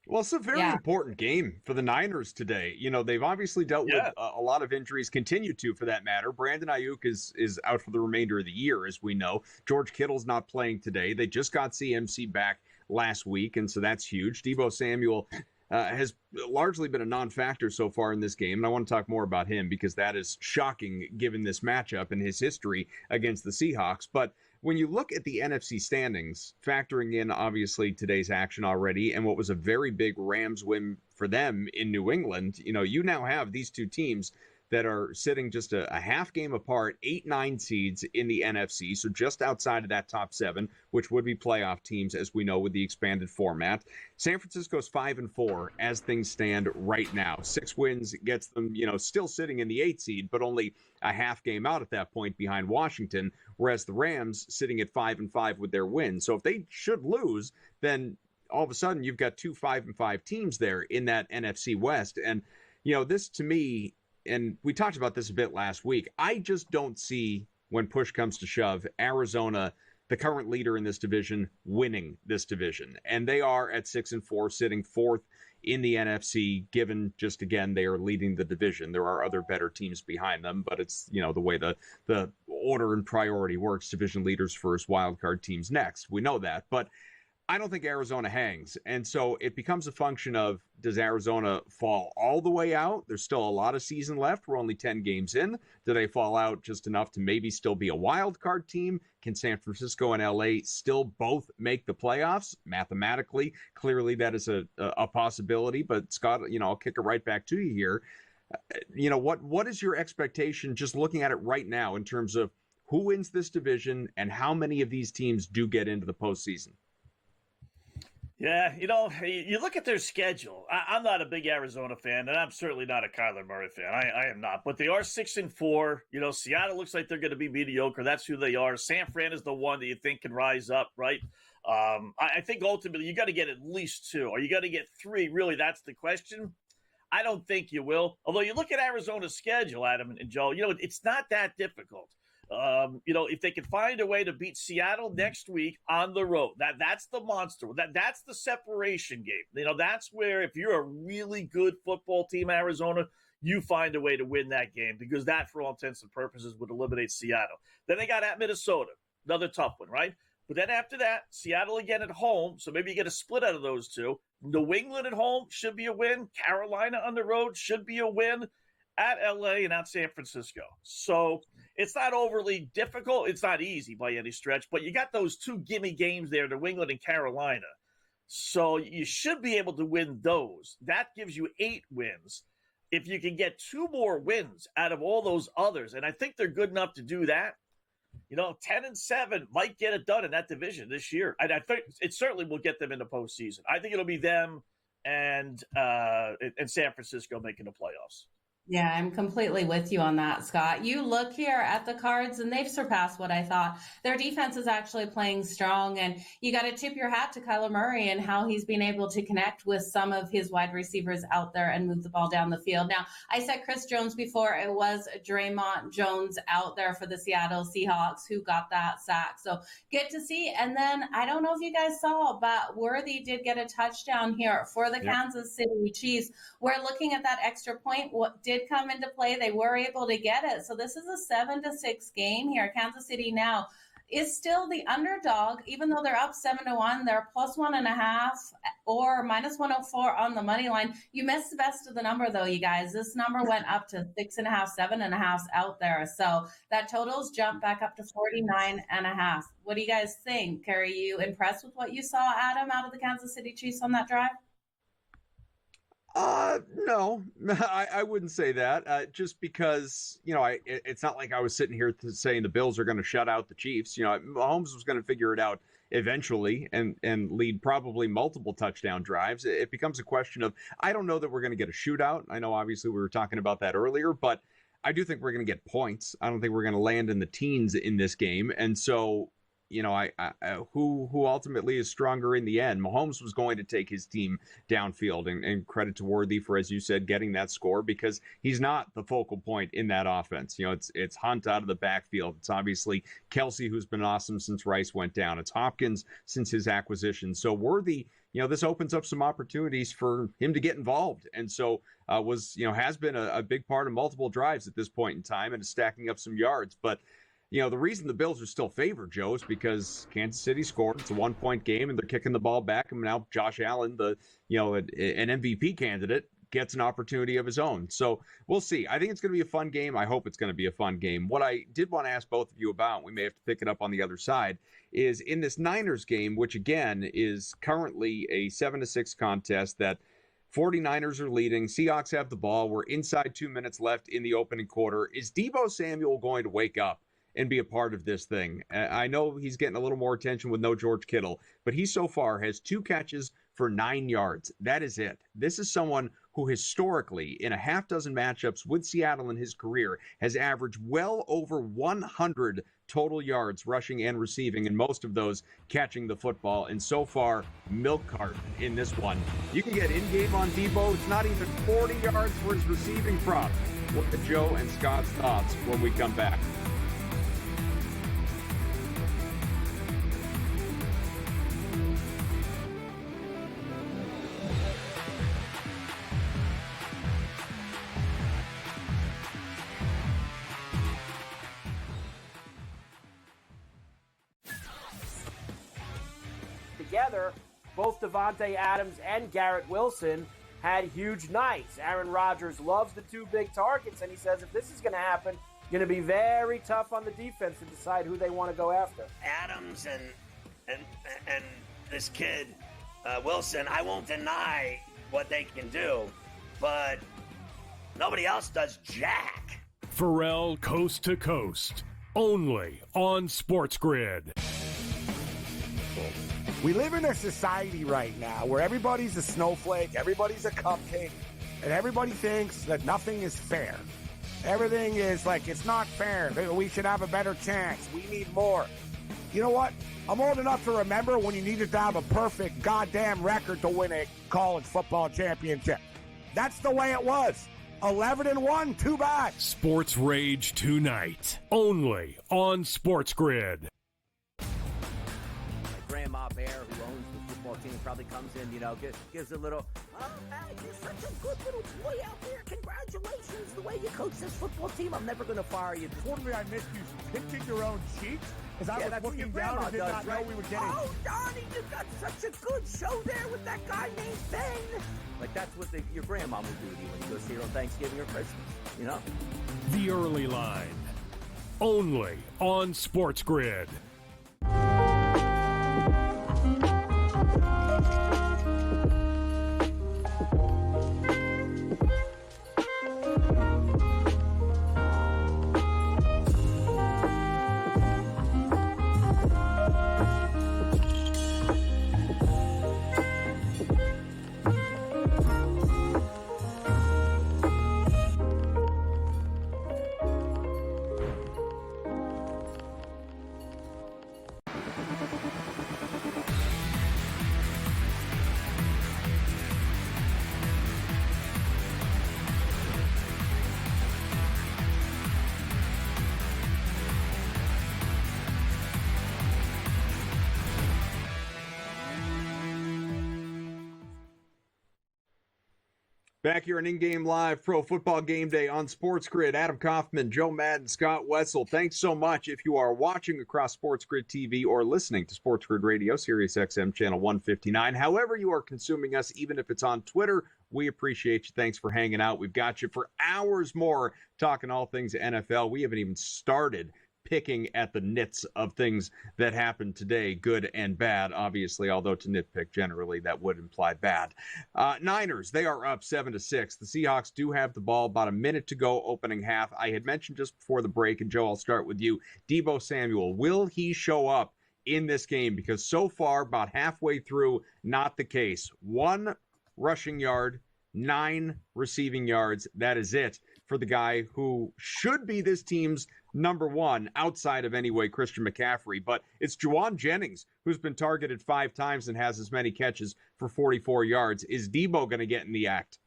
Well, it's a very important game for the Niners today. They've obviously dealt with a lot of injuries, continue to, for that matter. Brandon Ayuk is out for the remainder of the year, as we know. George Kittle's not playing today. They just got CMC back last week, and so that's huge. Deebo Samuel has largely been a non-factor so far in this game, and I want to talk more about him because that is shocking given this matchup and his history against the Seahawks. But when you look at the NFC standings, factoring in obviously today's action already and what was a very big Rams win for them in New England, you now have these 2 teams that are sitting just a half game apart, 8-9 seeds in the NFC, so just outside of that top 7, which would be playoff teams, as we know, with the expanded format. San Francisco's 5-4 as things stand right now. 6 wins gets them, still sitting in the 8 seed, but only a half game out at that point behind Washington, whereas the Rams sitting at 5-5 with their win. So if they should lose, then all of a sudden you've got 2 5-5 teams there in that NFC West. And, this to me, and we talked about this a bit last week, I just don't see, when push comes to shove, Arizona, the current leader in this division, winning this division. And they are at 6-4, sitting 4th in the NFC, given just, again, they are leading the division. There are other better teams behind them, but it's, the way the order and priority works. Division leaders first, wild card teams next. We know that. But I don't think Arizona hangs. And so it becomes a function of, does Arizona fall all the way out? There's still a lot of season left. We're only 10 games in. Do they fall out just enough to maybe still be a wild card team? Can San Francisco and LA still both make the playoffs? Mathematically, clearly that is a possibility. But Scott, I'll kick it right back to you here. What is your expectation just looking at it right now in terms of who wins this division and how many of these teams do get into the postseason? Yeah, you look at their schedule. I'm not a big Arizona fan, and I'm certainly not a Kyler Murray fan. I am not. But they are 6-4. Seattle looks like they're going to be mediocre. That's who they are. San Fran is the one that you think can rise up, right? I think ultimately you got to get at least 2, or you got to get 3. Really, that's the question. I don't think you will. Although you look at Arizona's schedule, Adam and Joe, it's not that difficult. If they can find a way to beat Seattle next week on the road, that's the monster. That's the separation game. That's where if you're a really good football team, Arizona, you find a way to win that game because that, for all intents and purposes, would eliminate Seattle. Then they got at Minnesota, another tough one, right? But then after that, Seattle again at home, so maybe you get a split out of those 2. New England at home should be a win. Carolina on the road should be a win. At LA and at San Francisco. So it's not overly difficult. It's not easy by any stretch, but you got those 2 gimme games there, New England and Carolina. So you should be able to win those. That gives you 8 wins. If you can get 2 more wins out of all those others, and I think they're good enough to do that, 10-7 might get it done in that division this year. And I think it certainly will get them in the postseason. I think it'll be them and San Francisco making the playoffs. Yeah, I'm completely with you on that, Scott. You look here at the Cards, and they've surpassed what I thought. Their defense is actually playing strong, and you got to tip your hat to Kyler Murray and how he's been able to connect with some of his wide receivers out there and move the ball down the field. Now, I said Chris Jones before. It was Draymond Jones out there for the Seattle Seahawks who got that sack. So good to see. And then I don't know if you guys saw, but Worthy did get a touchdown here for the Kansas City Chiefs. We're looking at that extra point. What did come into play? They were able to get it. So this is a 7-6 game here. Kansas City now is still the underdog, even though they're up 7-1. They're plus 1.5 or minus 104 on the money line. You missed the best of the number, though, you guys. This number went up to 6.5, 7.5 out there. So that totals jumped back up to 49.5. What do you guys think? Are you impressed with what you saw, Adam, out of the Kansas City Chiefs on that drive? No, I wouldn't say that. Just because, it's not like I was sitting here saying the Bills are going to shut out the Chiefs. Mahomes was going to figure it out eventually and lead probably multiple touchdown drives. It becomes a question of, I don't know that we're going to get a shootout. I know obviously we were talking about that earlier, but I do think we're going to get points. I don't think we're going to land in the teens in this game. And so, who ultimately is stronger in the end? Mahomes was going to take his team downfield, and credit to Worthy for, as you said, getting that score, because he's not the focal point in that offense. It's Hunt out of the backfield. It's obviously Kelsey, who's been awesome since Rice went down. It's Hopkins since his acquisition. So Worthy, this opens up some opportunities for him to get involved. And so has been a big part of multiple drives at this point in time and is stacking up some yards. But the reason the Bills are still favored, Joe, is because Kansas City scored. It's a 1-point game, and they're kicking the ball back. And now Josh Allen, an MVP candidate, gets an opportunity of his own. So we'll see. I think it's going to be a fun game. I hope it's going to be a fun game. What I did want to ask both of you about, we may have to pick it up on the other side, is in this Niners game, which again is currently a 7-6 contest that 49ers are leading. Seahawks have the ball. We're inside 2 minutes left in the opening quarter. Is Deebo Samuel going to wake up and be a part of this thing? I know he's getting a little more attention with no George Kittle, but he so far has 2 catches for 9 yards. That is it. This is someone who historically, in a half dozen matchups with Seattle in his career, has averaged well over 100 total yards rushing and receiving, and most of those catching the football. And so far, milk carton in this one. You can get in-game on Deebo. It's not even 40 yards for his receiving prop. What are Joe and Scott's thoughts when we come back? Together, both Davante Adams and Garrett Wilson had huge nights. Aaron Rodgers loves the 2 big targets, and he says if this is going to happen, going to be very tough on the defense to decide who they want to go after. Adams and this kid Wilson, I won't deny what they can do, but nobody else does jack. Pharrell Coast to Coast, only on Sports Grid. We live in a society right now where everybody's a snowflake, everybody's a cupcake, and everybody thinks that nothing is fair. Everything is like, it's not fair. We should have a better chance. We need more. You know what? I'm old enough to remember when you needed to have a perfect goddamn record to win a college football championship. That's the way it was. 11-1, too bad. Sports Rage tonight, only on Sports Grid. Grandma Bear, who owns the football team, probably comes in, gives a little, oh, hey, you're such a good little boy out there. Congratulations, the way you coach this football team. I'm never going to fire you. Told me I missed you pinching your own cheeks? Because I was looking down and did not know we were getting... Oh, Donnie, you got such a good show there with that guy named Ben. Like, that's what your grandma would do to you when you go see her on Thanksgiving or Christmas, The Early Line, only on Sports Grid. Back here on In-Game Live, Pro Football Game Day on Sports Grid. Adam Kaufman, Joe Madden, Scott Wessel. Thanks so much. If you are watching across Sports Grid TV or listening to Sports Grid Radio, Sirius XM Channel 159, however you are consuming us, even if it's on Twitter, we appreciate you. Thanks for hanging out. We've got you for hours more talking all things NFL. We haven't even started picking at the nits of things that happened today, good and bad, obviously, although to nitpick generally that would imply bad. Niners, they are up 7-6. The Seahawks do have the ball, about a minute to go opening half. I had mentioned just before the break, and Joe, I'll start with you, Deebo Samuel, will he show up in this game? Because so far, about halfway through, not the case. 1 rushing yard, 9 receiving yards. That is it for the guy who should be this team's number one outside of, anyway, Christian McCaffrey. But it's Juwan Jennings who's been targeted 5 times and has as many catches for 44 yards. Is Deebo going to get in the act?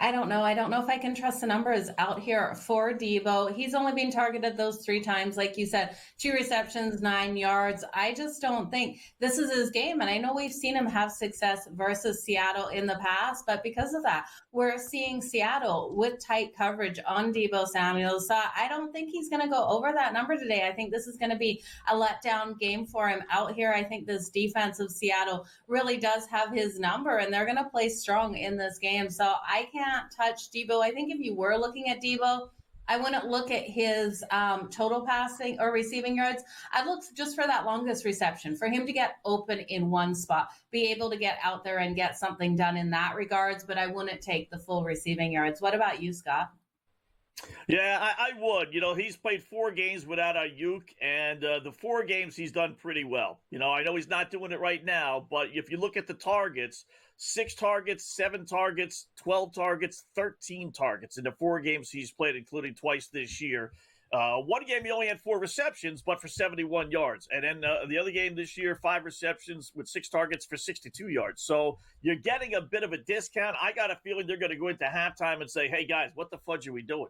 I don't know. I don't know if I can trust the numbers out here for Deebo. He's only been targeted those 3 times. Like you said, 2 receptions, 9 yards. I just don't think this is his game. And I know we've seen him have success versus Seattle in the past, but because of that, we're seeing Seattle with tight coverage on Deebo Samuel. So I don't think he's going to go over that number today. I think this is going to be a letdown game for him out here. I think this defense of Seattle really does have his number, and they're going to play strong in this game. So I can't touch Deebo. I think if you were looking at Deebo, I wouldn't look at his total passing or receiving yards. I'd look just for that longest reception, for him to get open in one spot, be able to get out there and get something done in that regards, but I wouldn't take the full receiving yards. What about you, Scott? Yeah, I would. You know, he's played 4 games without Ayuk, and the 4 games he's done pretty well. You know, I know he's not doing it right now, but if you look at the targets, 6 targets, 7 targets, 12 targets, 13 targets in the 4 games he's played, including twice this year. One game he only had 4 receptions, but for 71 yards. And then the other game this year, 5 receptions with 6 targets for 62 yards. So you're getting a bit of a discount. I got a feeling they're going to go into halftime and say, hey, guys, what the fudge are we doing?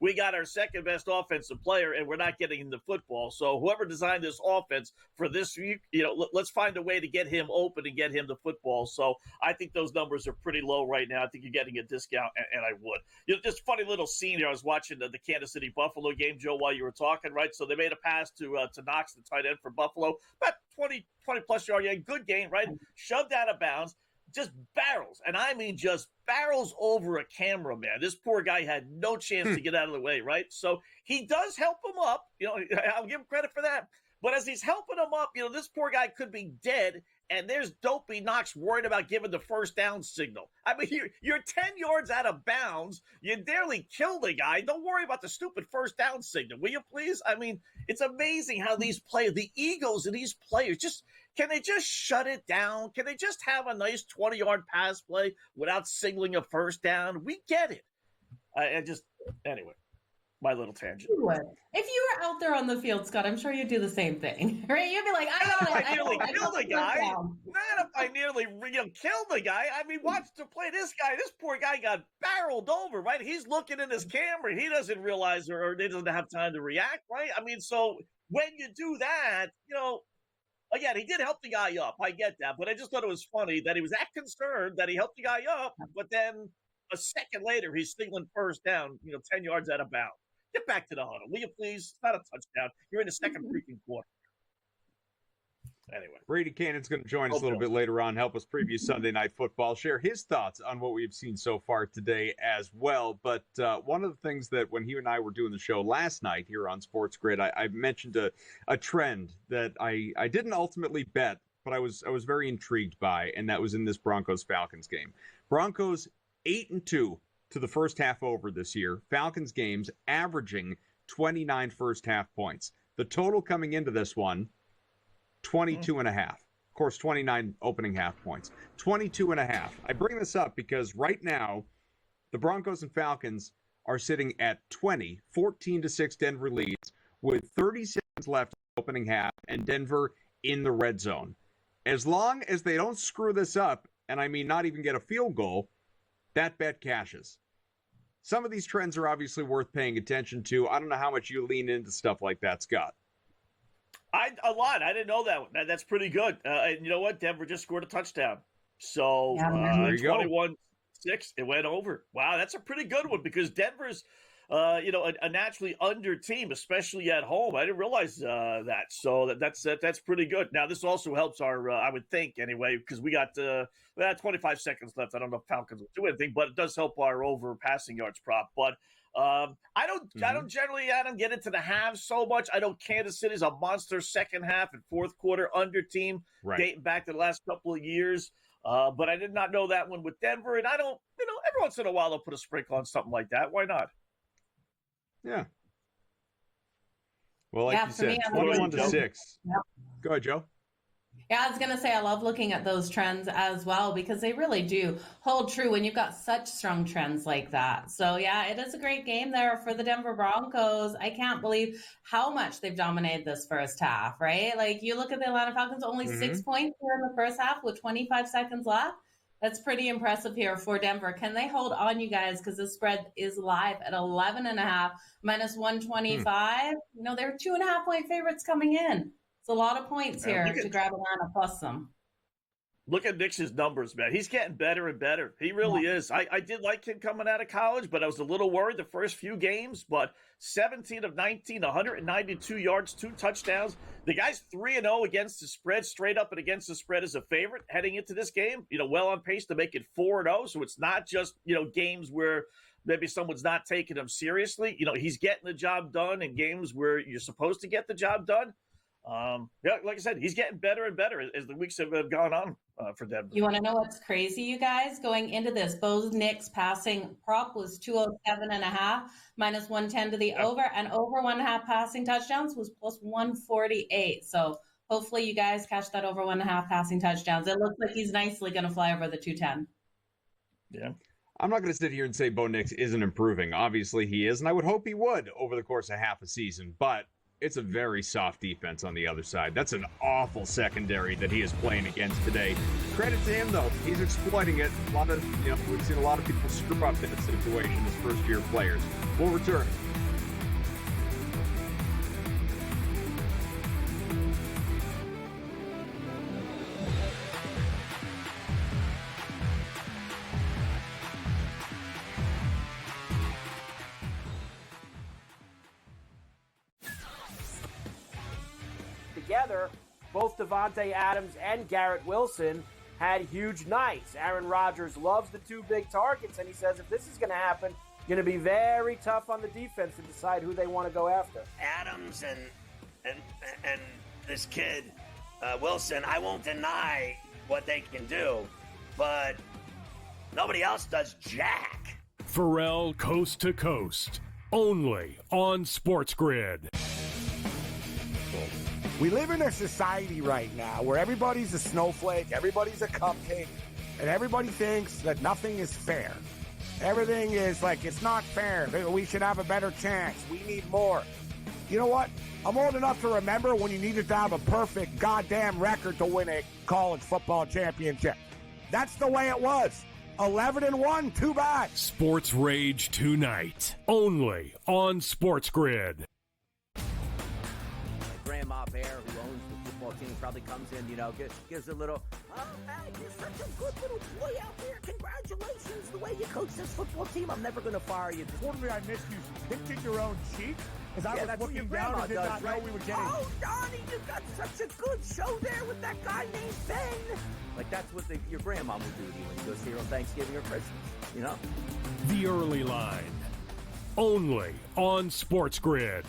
We got our second best offensive player, and we're not getting him the football. So whoever designed this offense for this week, you know, let's find a way to get him open and get him the football. So I think those numbers are pretty low right now. I think you're getting a discount, and I would. You know, just a funny little scene here. I was watching the Kansas City Buffalo game, Joe, while you were talking, right? So they made a pass to Knox, the tight end for Buffalo, about 20-plus yard, yeah, good game, right? Shoved out of bounds, just barrels, and I mean just barrels over a cameraman. This poor guy had no chance to get out of the way, right? So he does help him up. You know, I'll give him credit for that. But as he's helping him up, you know, this poor guy could be dead, and there's Dopey Knox worried about giving the first down signal. I mean, you're 10 yards out of bounds. You nearly killed a guy. Don't worry about the stupid first down signal, will you please? I mean, it's amazing how these players, the egos of these players, can they just shut it down? Can they just have a nice 20-yard pass play without signaling a first down? We get it. Anyway. My little tangent. If you were out there on the field, Scott, I'm sure you'd do the same thing, right? You'd be like, I nearly killed a guy. Not if I nearly killed a guy. I mean, watch to play this guy. This poor guy got barreled over, right? He's looking in his camera. He doesn't realize or he doesn't have time to react, right? I mean, so when you do that, you know, again, he did help the guy up. I get that. But I just thought it was funny that he was that concerned that he helped the guy up, but then a second later, he's signaling first down, 10 yards out of bounds. Get back to the huddle, will you please? It's not a touchdown. You're in the second freaking quarter. Anyway. Brady Cannon's going to join us a little bit later on, help us preview Sunday Night Football, share his thoughts on what we've seen so far today as well. But one of the things that when he and I were doing the show last night here on Sports Grid, I mentioned a trend that I didn't ultimately bet, but I was very intrigued by, and that was in this Broncos-Falcons game. Broncos 8-2. To the first half over this year. Falcons games averaging 29 first half points. The total coming into this one, 22.5. Of course, 29 opening half points. 22.5. I bring this up because right now, the Broncos and Falcons are sitting at 20, 14-6 Denver leads with 30 seconds left opening half and Denver in the red zone. As long as they don't screw this up, and I mean not even get a field goal, that bet cashes. Some of these trends are obviously worth paying attention to. I don't know how much you lean into stuff like that, Scott. A lot. I didn't know that one. That's pretty good. And you know what? Denver just scored a touchdown. So 21-17 6. It went over. Wow, that's a pretty good one because Denver's, a naturally under team, especially at home. I didn't realize that. So that's pretty good. Now, this also helps our, I would think anyway, because we got 25 seconds left. I don't know if Falcons will do anything, but it does help our over passing yards prop. But I don't generally, Adam, get into the halves so much. I know Kansas City's a monster second half and fourth quarter under team dating back to the last couple of years. But I did not know that one with Denver. And I don't, every once in a while they'll put a sprinkle on something like that. Why not? Yeah. Well, like you said, 21-6. Yep. Go ahead, Joe. Yeah, I was going to say I love looking at those trends as well because they really do hold true when you've got such strong trends like that. So, yeah, it is a great game there for the Denver Broncos. I can't believe how much they've dominated this first half, right? Like, you look at the Atlanta Falcons, only 6 points here in the first half with 25 seconds left. That's pretty impressive here for Denver. Can they hold on, you guys? Because the spread is live at 11.5, minus 125. They're 2.5-point favorites coming in. It's a lot of points here to grab Atlanta plus them. Look at Nick's numbers, man. He's getting better and better. He really is. I did like him coming out of college, but I was a little worried the first few games. But 17 of 19, 192 yards, 2 touchdowns. The guy's 3-0 against the spread, straight up and against the spread as a favorite heading into this game. Well on pace to make it 4-0. So it's not just, games where maybe someone's not taking him seriously. He's getting the job done in games where you're supposed to get the job done. Like I said, he's getting better and better as the weeks have gone on for Denver. You want to know what's crazy, you guys? Going into this, Bo Nix passing prop was 207.5, minus 110 to the over, and over 1.5 passing touchdowns was plus 148. So hopefully you guys catch that over 1.5 passing touchdowns. It looks like he's nicely going to fly over the 210. Yeah. I'm not going to sit here and say Bo Nix isn't improving. Obviously he is, and I would hope he would over the course of half a season, but it's a very soft defense on the other side. That's an awful secondary that he is playing against today. Credit to him, though. He's exploiting it. We've seen a lot of people screw up that situation as first-year players. We'll return. Together, both Davante Adams and Garrett Wilson had huge nights. Aaron Rodgers loves the 2 big targets, and he says if this is going to happen, going to be very tough on the defense to decide who they want to go after. Adams and this kid Wilson, I won't deny what they can do, but nobody else does jack. Pharrell Coast to Coast, only on Sports Grid. We live in a society right now where everybody's a snowflake, everybody's a cupcake, and everybody thinks that nothing is fair. Everything is like, it's not fair. We should have a better chance. We need more. You know what? I'm old enough to remember when you needed to have a perfect goddamn record to win a college football championship. That's the way it was. 11-1, too bad. Sports Rage tonight, only on Sports Grid. Grandma Bear, who owns the football team, probably comes in, gives a little, oh, hey, you're such a good little boy out there. Congratulations, the way you coach this football team. I'm never going to fire you. Totally, I missed you. Pinching your own cheek? Because I was looking down and did not know we were getting... Oh, Donnie, you got such a good show there with that guy named Ben. Like, that's what your grandma would do to you when you go see her on Thanksgiving or Christmas, The Early Line, only on Sports Grid.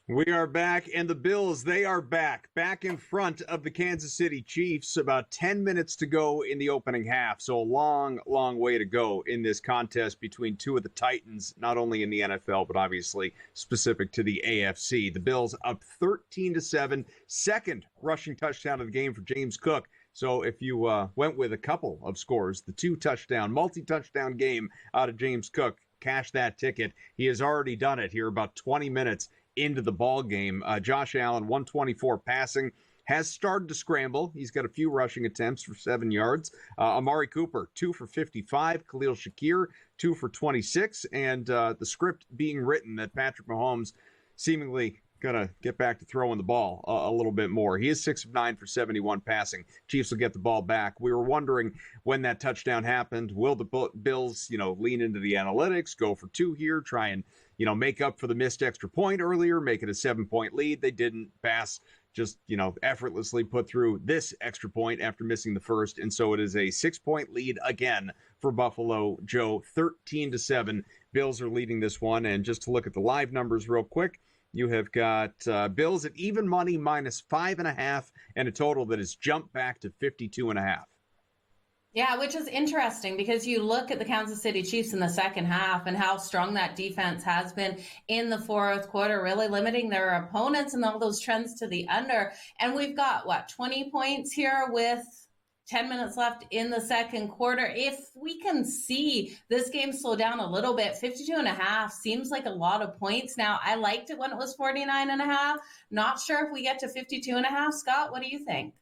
We are back, and the Bills, they are back in front of the Kansas City Chiefs. About 10 minutes to go in the opening half, so a long, long way to go in this contest between two of the Titans, not only in the NFL, but obviously specific to the AFC. The Bills up 13-7, second rushing touchdown of the game for James Cook. So if you went with a couple of scores, the two-touchdown, multi-touchdown game out of James Cook, cash that ticket. He has already done it here about 20 minutes into the ball game. Josh Allen, 124 passing, has started to scramble. He's got a few rushing attempts for 7 yards. Amari Cooper, 2 for 55. Khalil Shakir, 2 for 26. And the script being written that Patrick Mahomes seemingly going to get back to throwing the ball a little bit more. He is 6 of 9 for 71 passing. Chiefs will get the ball back. We were wondering when that touchdown happened, will the Bills, lean into the analytics, go for 2 here, try and, make up for the missed extra point earlier, make it a 7-point lead. They didn't. Bass just, effortlessly put through this extra point after missing the first. And so it is a 6-point lead again for Buffalo. Joe, 13-7. Bills are leading this one. And just to look at the live numbers real quick, you have got Bills at even money minus 5.5 and a total that has jumped back to 52.5. Yeah, which is interesting because you look at the Kansas City Chiefs in the second half and how strong that defense has been in the fourth quarter, really limiting their opponents and all those trends to the under. And we've got, 20 points here with 10 minutes left in the second quarter. If we can see this game slow down a little bit, 52.5 seems like a lot of points. Now, I liked it when it was 49.5. Not sure if we get to 52.5. Scott, what do you think?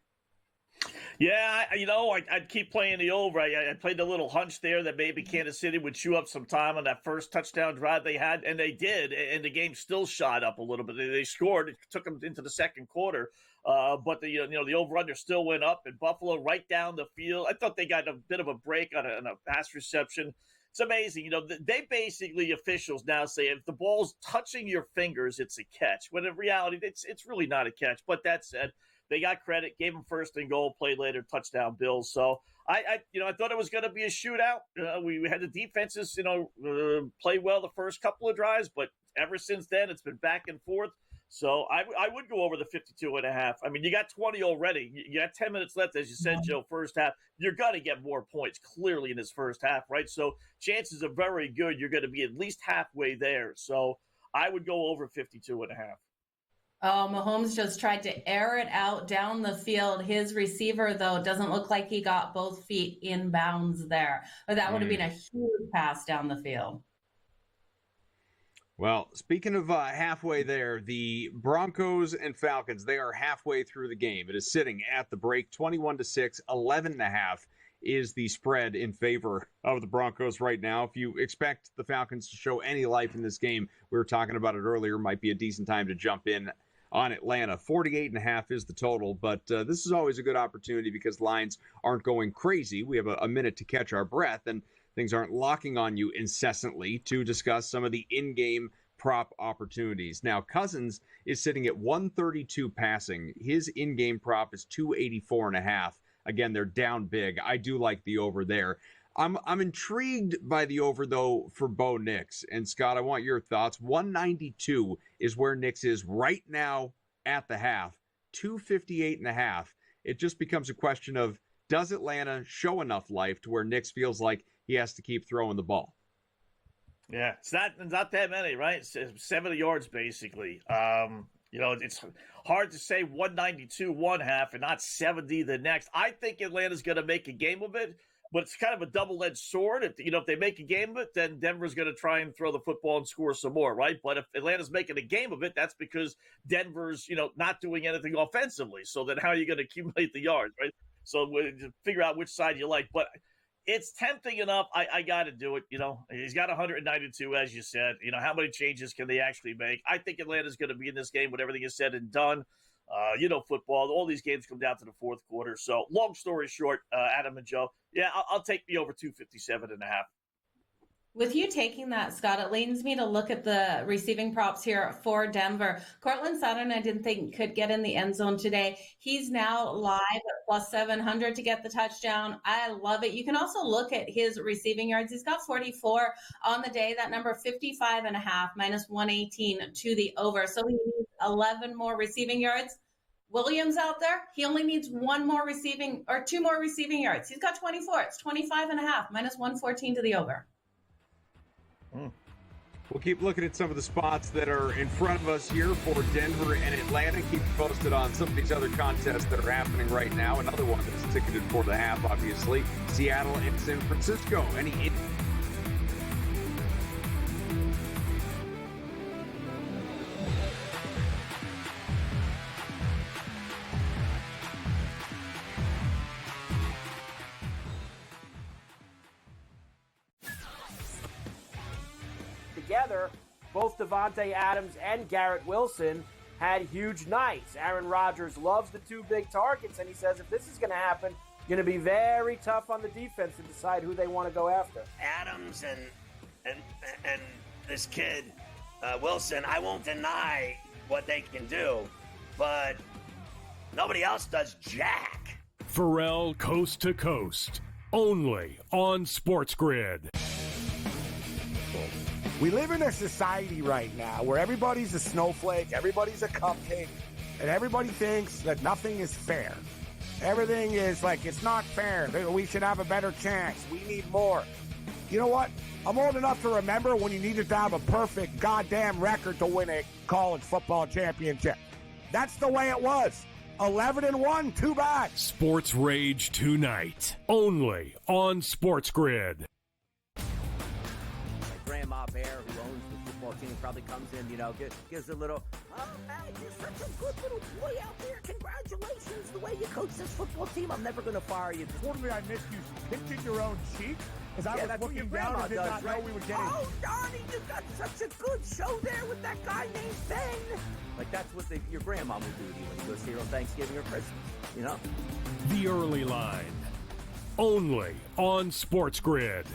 Yeah, I'd keep playing the over. I played the little hunch there that maybe Kansas City would chew up some time on that first touchdown drive they had, and they did, and the game still shot up a little bit. They scored. It took them into the second quarter, but the over-under still went up, and Buffalo right down the field. I thought they got a bit of a break on a pass reception. It's amazing. They basically, officials now say if the ball's touching your fingers, it's a catch, when in reality, it's really not a catch. But that said, they got credit, gave them first and goal, played later, touchdown Bills. So I thought it was going to be a shootout. We had the defenses, play well the first couple of drives, but ever since then it's been back and forth. So I would go over the 52.5. I mean, you got 20 already. You got 10 minutes left, as you said, Joe. First half, you're going to get more points clearly in this first half, right? So chances are very good you're going to be at least halfway there. So I would go over 52.5. Oh, Mahomes just tried to air it out down the field. His receiver, though, doesn't look like he got both feet in bounds there. But that would have been a huge pass down the field. Well, speaking of halfway there, the Broncos and Falcons, they are halfway through the game. It is sitting at the break, 21-6, 11.5 is the spread in favor of the Broncos right now. If you expect the Falcons to show any life in this game, we were talking about it earlier, might be a decent time to jump in on Atlanta. 48.5 is the total, but this is always a good opportunity because lines aren't going crazy. We have a minute to catch our breath, and things aren't locking on you incessantly to discuss some of the in-game prop opportunities. Now, Cousins is sitting at 132 passing. His in-game prop is 284.5. Again, they're down big. I do like the over there. I'm intrigued by the over, though, for Bo Nix. And, Scott, I want your thoughts. 192 is where Nix is right now at the half. 258.5. It just becomes a question of, does Atlanta show enough life to where Nix feels like he has to keep throwing the ball? Yeah, it's not that many, right? It's 70 yards, basically. It's hard to say 192 one half and not 70 the next. I think Atlanta's going to make a game of it, but it's kind of a double-edged sword. If they make a game of it, then Denver's going to try and throw the football and score some more, right? But if Atlanta's making a game of it, that's because Denver's, not doing anything offensively. So then how are you going to accumulate the yards, right? So figure out which side you like. But it's tempting enough. I got to do it. He's got 192, as you said. How many changes can they actually make? I think Atlanta's going to be in this game when everything is said and done. Football, all these games come down to the fourth quarter. So long story short, Adam and Joe, yeah, I'll take the over 257.5. With you taking that, Scott, it leads me to look at the receiving props here for Denver. Cortland Sutton, I didn't think could get in the end zone today. He's now live at plus 700 to get the touchdown. I love it. You can also look at his receiving yards. He's got 44 on the day. That number 55.5 minus 118 to the over. So he needs 11 more receiving yards. Williams out there, he only needs two more receiving yards. He's got 24. It's 25.5 minus 114 to the over. We'll keep looking at some of the spots that are in front of us here for Denver and Atlanta. Keep you posted on some of these other contests that are happening right now. Another one that's ticketed for the half, obviously. Seattle and San Francisco. Together, both Davante Adams and Garrett Wilson had huge nights. Aaron Rodgers loves the two big targets, and he says if this is going to happen, going to be very tough on the defense to decide who they want to go after. Adams and this kid Wilson, I won't deny what they can do, but nobody else does jack. Pharrell Coast to Coast, only on Sports Grid. We live in a society right now where everybody's a snowflake, everybody's a cupcake, and everybody thinks that nothing is fair. Everything is like, it's not fair. We should have a better chance. We need more. You know what? I'm old enough to remember when you needed to have a perfect goddamn record to win a college football championship. That's the way it was. 11-1, too bad. Sports Rage tonight, only on Sports Grid. Grandma Bear, who owns the football team, probably comes in, gives a little, oh, man, you're such a good little boy out there. Congratulations. The way you coach this football team, I'm never going to fire you. Totally, I missed you pinching your own cheek as I was that's what your looking down grandma and did does, not right? know we were getting. Oh, Donnie, you got such a good show there with that guy named Ben. Like, that's what your grandma would do to you when you go see her on Thanksgiving or Christmas, The Early Line, only on Sports Grid.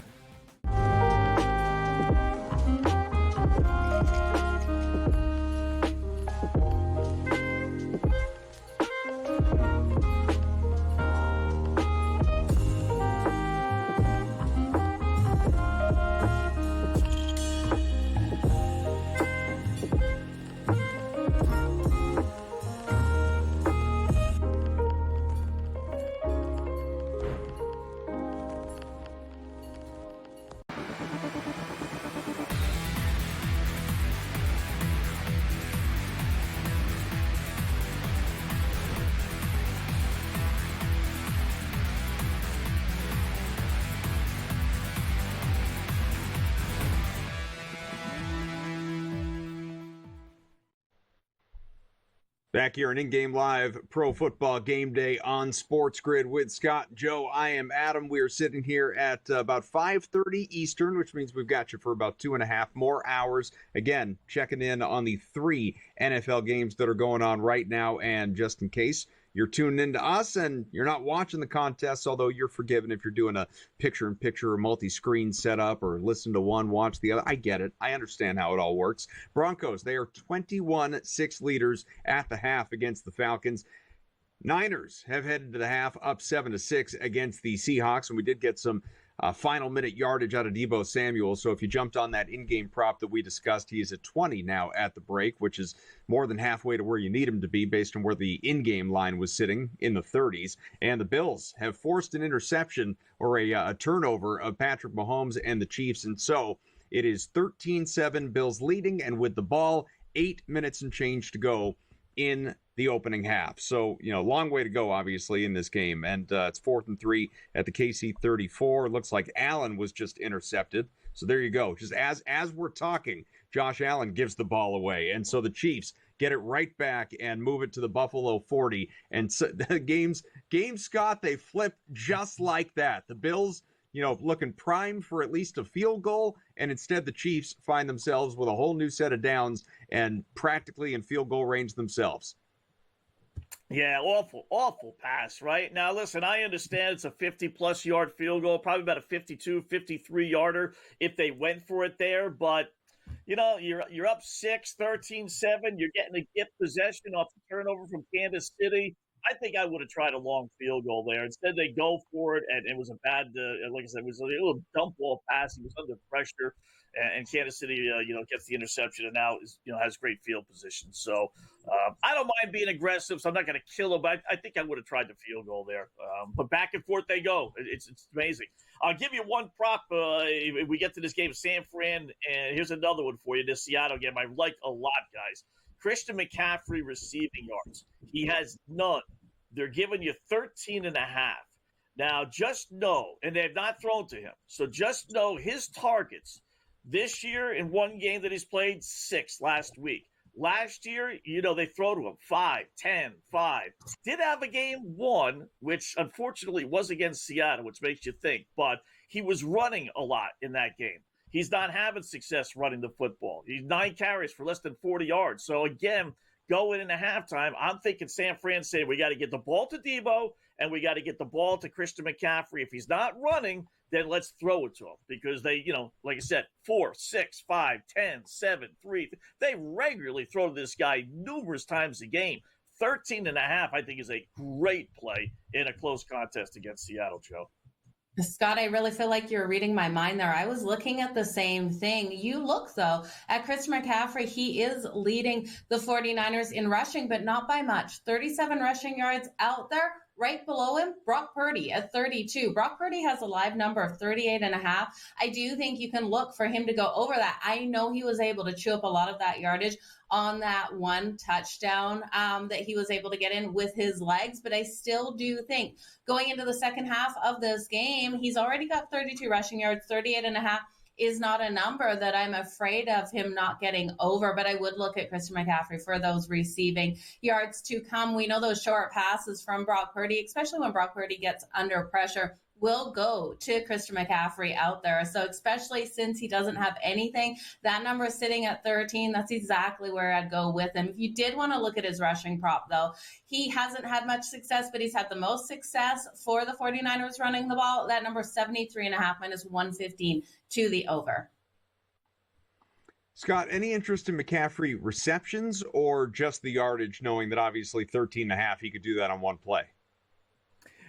Back here on In-Game Live, Pro Football Game Day on Sports Grid with Scott, Joe. I am Adam. We are sitting here at about 5:30 Eastern, which means we've got you for about 2.5 more hours. Again, checking in on the 3 NFL games that are going on right now. And just in case you're tuning into us and you're not watching the contests, although you're forgiven if you're doing a picture-in-picture or multi-screen setup or listen to one, watch the other. I get it. I understand how it all works. Broncos, they are 21-6 leaders at the half against the Falcons. Niners have headed to the half up 7-6 against the Seahawks, and we did get some final minute yardage out of Deebo Samuel. So if you jumped on that in-game prop that we discussed, he is at 20 now at the break, which is more than halfway to where you need him to be based on where the in-game line was sitting in the 30s. And the Bills have forced an interception or a turnover of Patrick Mahomes and the Chiefs. And so it is 13-7 Bills leading, and with the ball, 8 minutes and change to go in the opening half. So, long way to go, obviously, in this game. And it's 4th and 3 at the KC 34. It looks like Allen was just intercepted. So there you go. Just as we're talking, Josh Allen gives the ball away. And so the Chiefs get it right back and move it to the Buffalo 40. And so the game, Scott, they flip just like that. The Bills, looking primed for at least a field goal, and instead the Chiefs find themselves with a whole new set of downs and practically in field goal range themselves. Yeah, awful pass, right? Now, listen, I understand it's a 50-plus yard field goal, probably about a 52, 53-yarder if they went for it there. But, you're up 6, 13-7. You're getting a gift possession off the turnover from Kansas City. I think I would have tried a long field goal there. Instead, they go for it, and it was a bad, like I said, it was a little dump ball pass. He was under pressure. and Kansas City, gets the interception and now is, has great field position. So I don't mind being aggressive, so I'm not going to kill him, but I think I would have tried the field goal there. But back and forth they go. It's amazing. I'll give you one prop if we get to this game, San Fran, and here's another one for you, this Seattle game I like a lot, guys. Christian McCaffrey receiving yards. He has none. They're giving you 13.5. Now, just know, and they have not thrown to him, so just know his targets this year in one game that he's played, 6 last week. Last year, they throw to him 5, 10, 5. Did have a game 1, which unfortunately was against Seattle, which makes you think, but he was running a lot in that game. He's not having success running the football. He's 9 carries for less than 40 yards. So again, going into halftime, I'm thinking San Fran saying we got to get the ball to Debo and we got to get the ball to Christian McCaffrey. If he's not running, then let's throw it to him because they, like I said, 4, 6, 5, 10, 7, 3. They regularly throw to this guy numerous times a game. 13.5, I think, is a great play in a close contest against Seattle, Joe. Scott, I really feel like you're reading my mind there. I was looking at the same thing. You look, though, at Christian McCaffrey. He is leading the 49ers in rushing, but not by much. 37 rushing yards out there. Right below him, Brock Purdy at 32. Brock Purdy has a live number of 38.5. I do think you can look for him to go over that. I know he was able to chew up a lot of that yardage on that one touchdown that he was able to get in with his legs, but I still do think going into the second half of this game, he's already got 32 rushing yards, 38.5. Is not a number that I'm afraid of him not getting over, but I would look at Christian McCaffrey for those receiving yards to come. We know those short passes from Brock Purdy, especially when Brock Purdy gets under pressure, will go to Christian McCaffrey out there. So especially since he doesn't have anything, that number is sitting at 13. That's exactly where I'd go with him. If you did want to look at his rushing prop, though, he hasn't had much success, but he's had the most success for the 49ers running the ball. That number is 73.5 minus 115 to the over. Scott, any interest in McCaffrey receptions or just the yardage, knowing that obviously 13.5, he could do that on one play?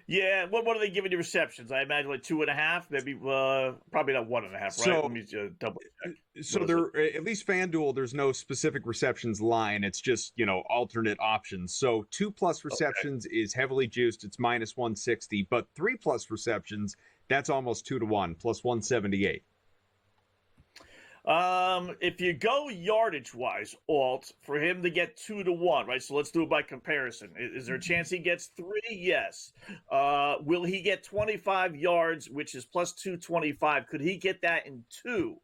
Yeah, what are they giving you receptions? I imagine like 2.5, maybe probably not 1.5, right? So, let me double check. So there, at least FanDuel, there's no specific receptions line. It's just, alternate options. So 2+ receptions is heavily juiced. It's minus 160, but 3+ receptions, that's almost 2-1, plus 178. If you go yardage wise, Alt, for him to get 2-1, right? So let's do it by comparison. Is there a chance he gets 3? Yes. Will he get 25 yards, which is plus 225? Could he get that in 2?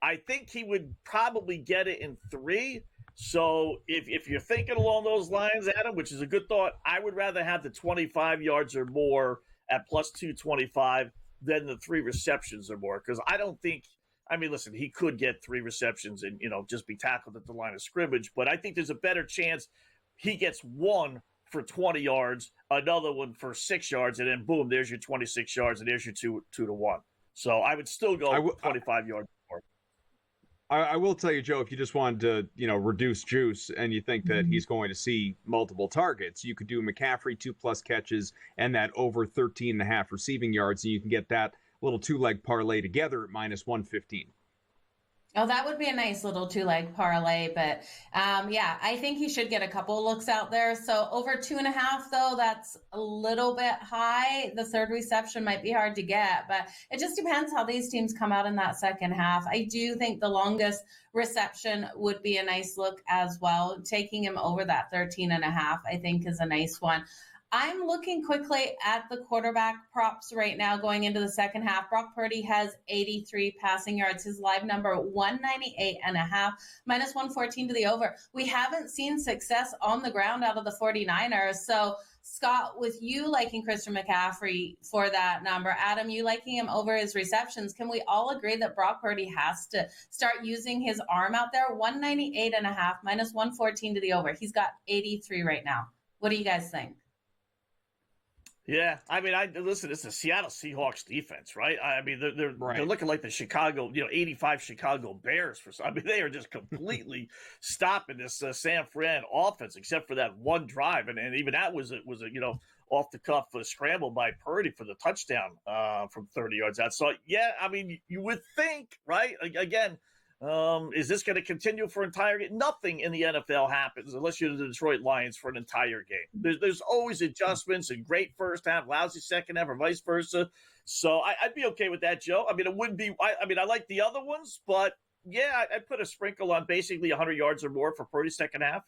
I think he would probably get it in 3. So if you're thinking along those lines, Adam, which is a good thought, I would rather have the 25 yards or more at plus 225 than the 3 receptions or more, because I don't think. I mean, listen, he could get 3 receptions and, just be tackled at the line of scrimmage. But I think there's a better chance he gets 1 for 20 yards, another one for 6 yards, and then boom, there's your 26 yards, and there's your 2-1. So I would still go 25 yards more. I will tell you, Joe, if you just wanted to, reduce juice and you think that he's going to see multiple targets, you could do McCaffrey 2+ catches and that over 13.5 receiving yards, and you can get that little 2-leg parlay together at minus 115. Oh, that would be a nice little 2-leg parlay, but I think he should get a couple looks out there. So over 2.5, though, that's a little bit high. The 3rd reception might be hard to get, but it just depends how these teams come out in that second half. I do think the longest reception would be a nice look as well. Taking him over that 13.5, I think, is a nice one. I'm looking quickly at the quarterback props right now going into the second half. Brock Purdy has 83 passing yards. His live number, 198.5, minus 114 to the over. We haven't seen success on the ground out of the 49ers. So, Scott, with you liking Christian McCaffrey for that number, Adam, you liking him over his receptions, can we all agree that Brock Purdy has to start using his arm out there? 198.5, minus 114 to the over. He's got 83 right now. What do you guys think? Yeah, I mean, listen. It's the Seattle Seahawks defense, right? I mean, they're looking like the Chicago, 85 Chicago Bears. They are just completely stopping this San Fran offense, except for that one drive, and even that was a off the cuff scramble by Purdy for the touchdown from 30 yards out. So, yeah, I mean, you would think, right? Again, is this going to continue for entire game? Nothing in the NFL happens unless you're the Detroit Lions for an entire game. There's always adjustments, and great first half, lousy second half, or vice versa. So I'd be okay with that, Joe. I mean, it wouldn't be – I like the other ones, but, yeah, I'd put a sprinkle on basically 100 yards or more for Purdy's second half.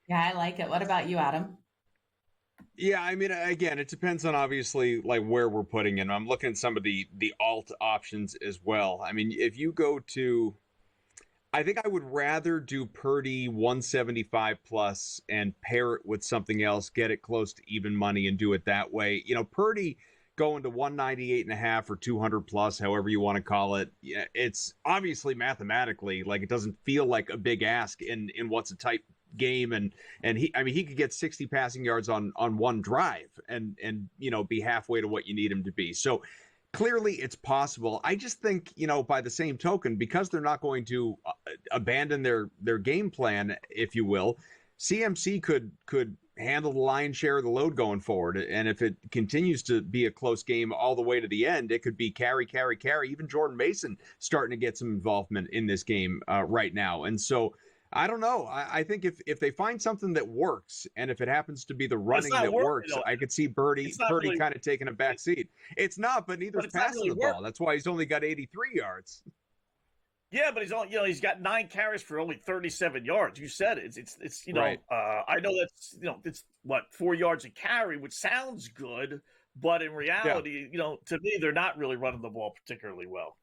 Yeah, I like it. What about you, Adam? Yeah, I mean, again, it depends on obviously like where we're putting in. I'm looking at some of the alt options as well. I mean, if you go to, I think I would rather do Purdy 175 plus and pair it with something else, get it close to even money and do it that way. You know, Purdy going to 198.5 or 200 plus, however you want to call it. Yeah, it's obviously mathematically like it doesn't feel like a big ask in what's a tight game, and he could get 60 passing yards on one drive and you know, be halfway to what you need him to be. So clearly it's possible. I just think, you know, by the same token, because they're not going to abandon their game plan, if you will, CMC could handle the lion's share of the load going forward. And if it continues to be a close game all the way to the end, it could be carry. Even Jordan Mason starting to get some involvement in this game right now. And so I don't know. I think if they find something that works, and if it happens to be the running that works, I could see Purdy really, kind of taking a back seat. It's not, but neither is passing the ball. That's why he's only got 83 yards. Yeah, but he's got 9 carries for only 37 yards. You said it. It's you know, right. I know that's, you know, it's what, 4 yards a carry, which sounds good, but in reality, you know, to me, they're not really running the ball particularly well.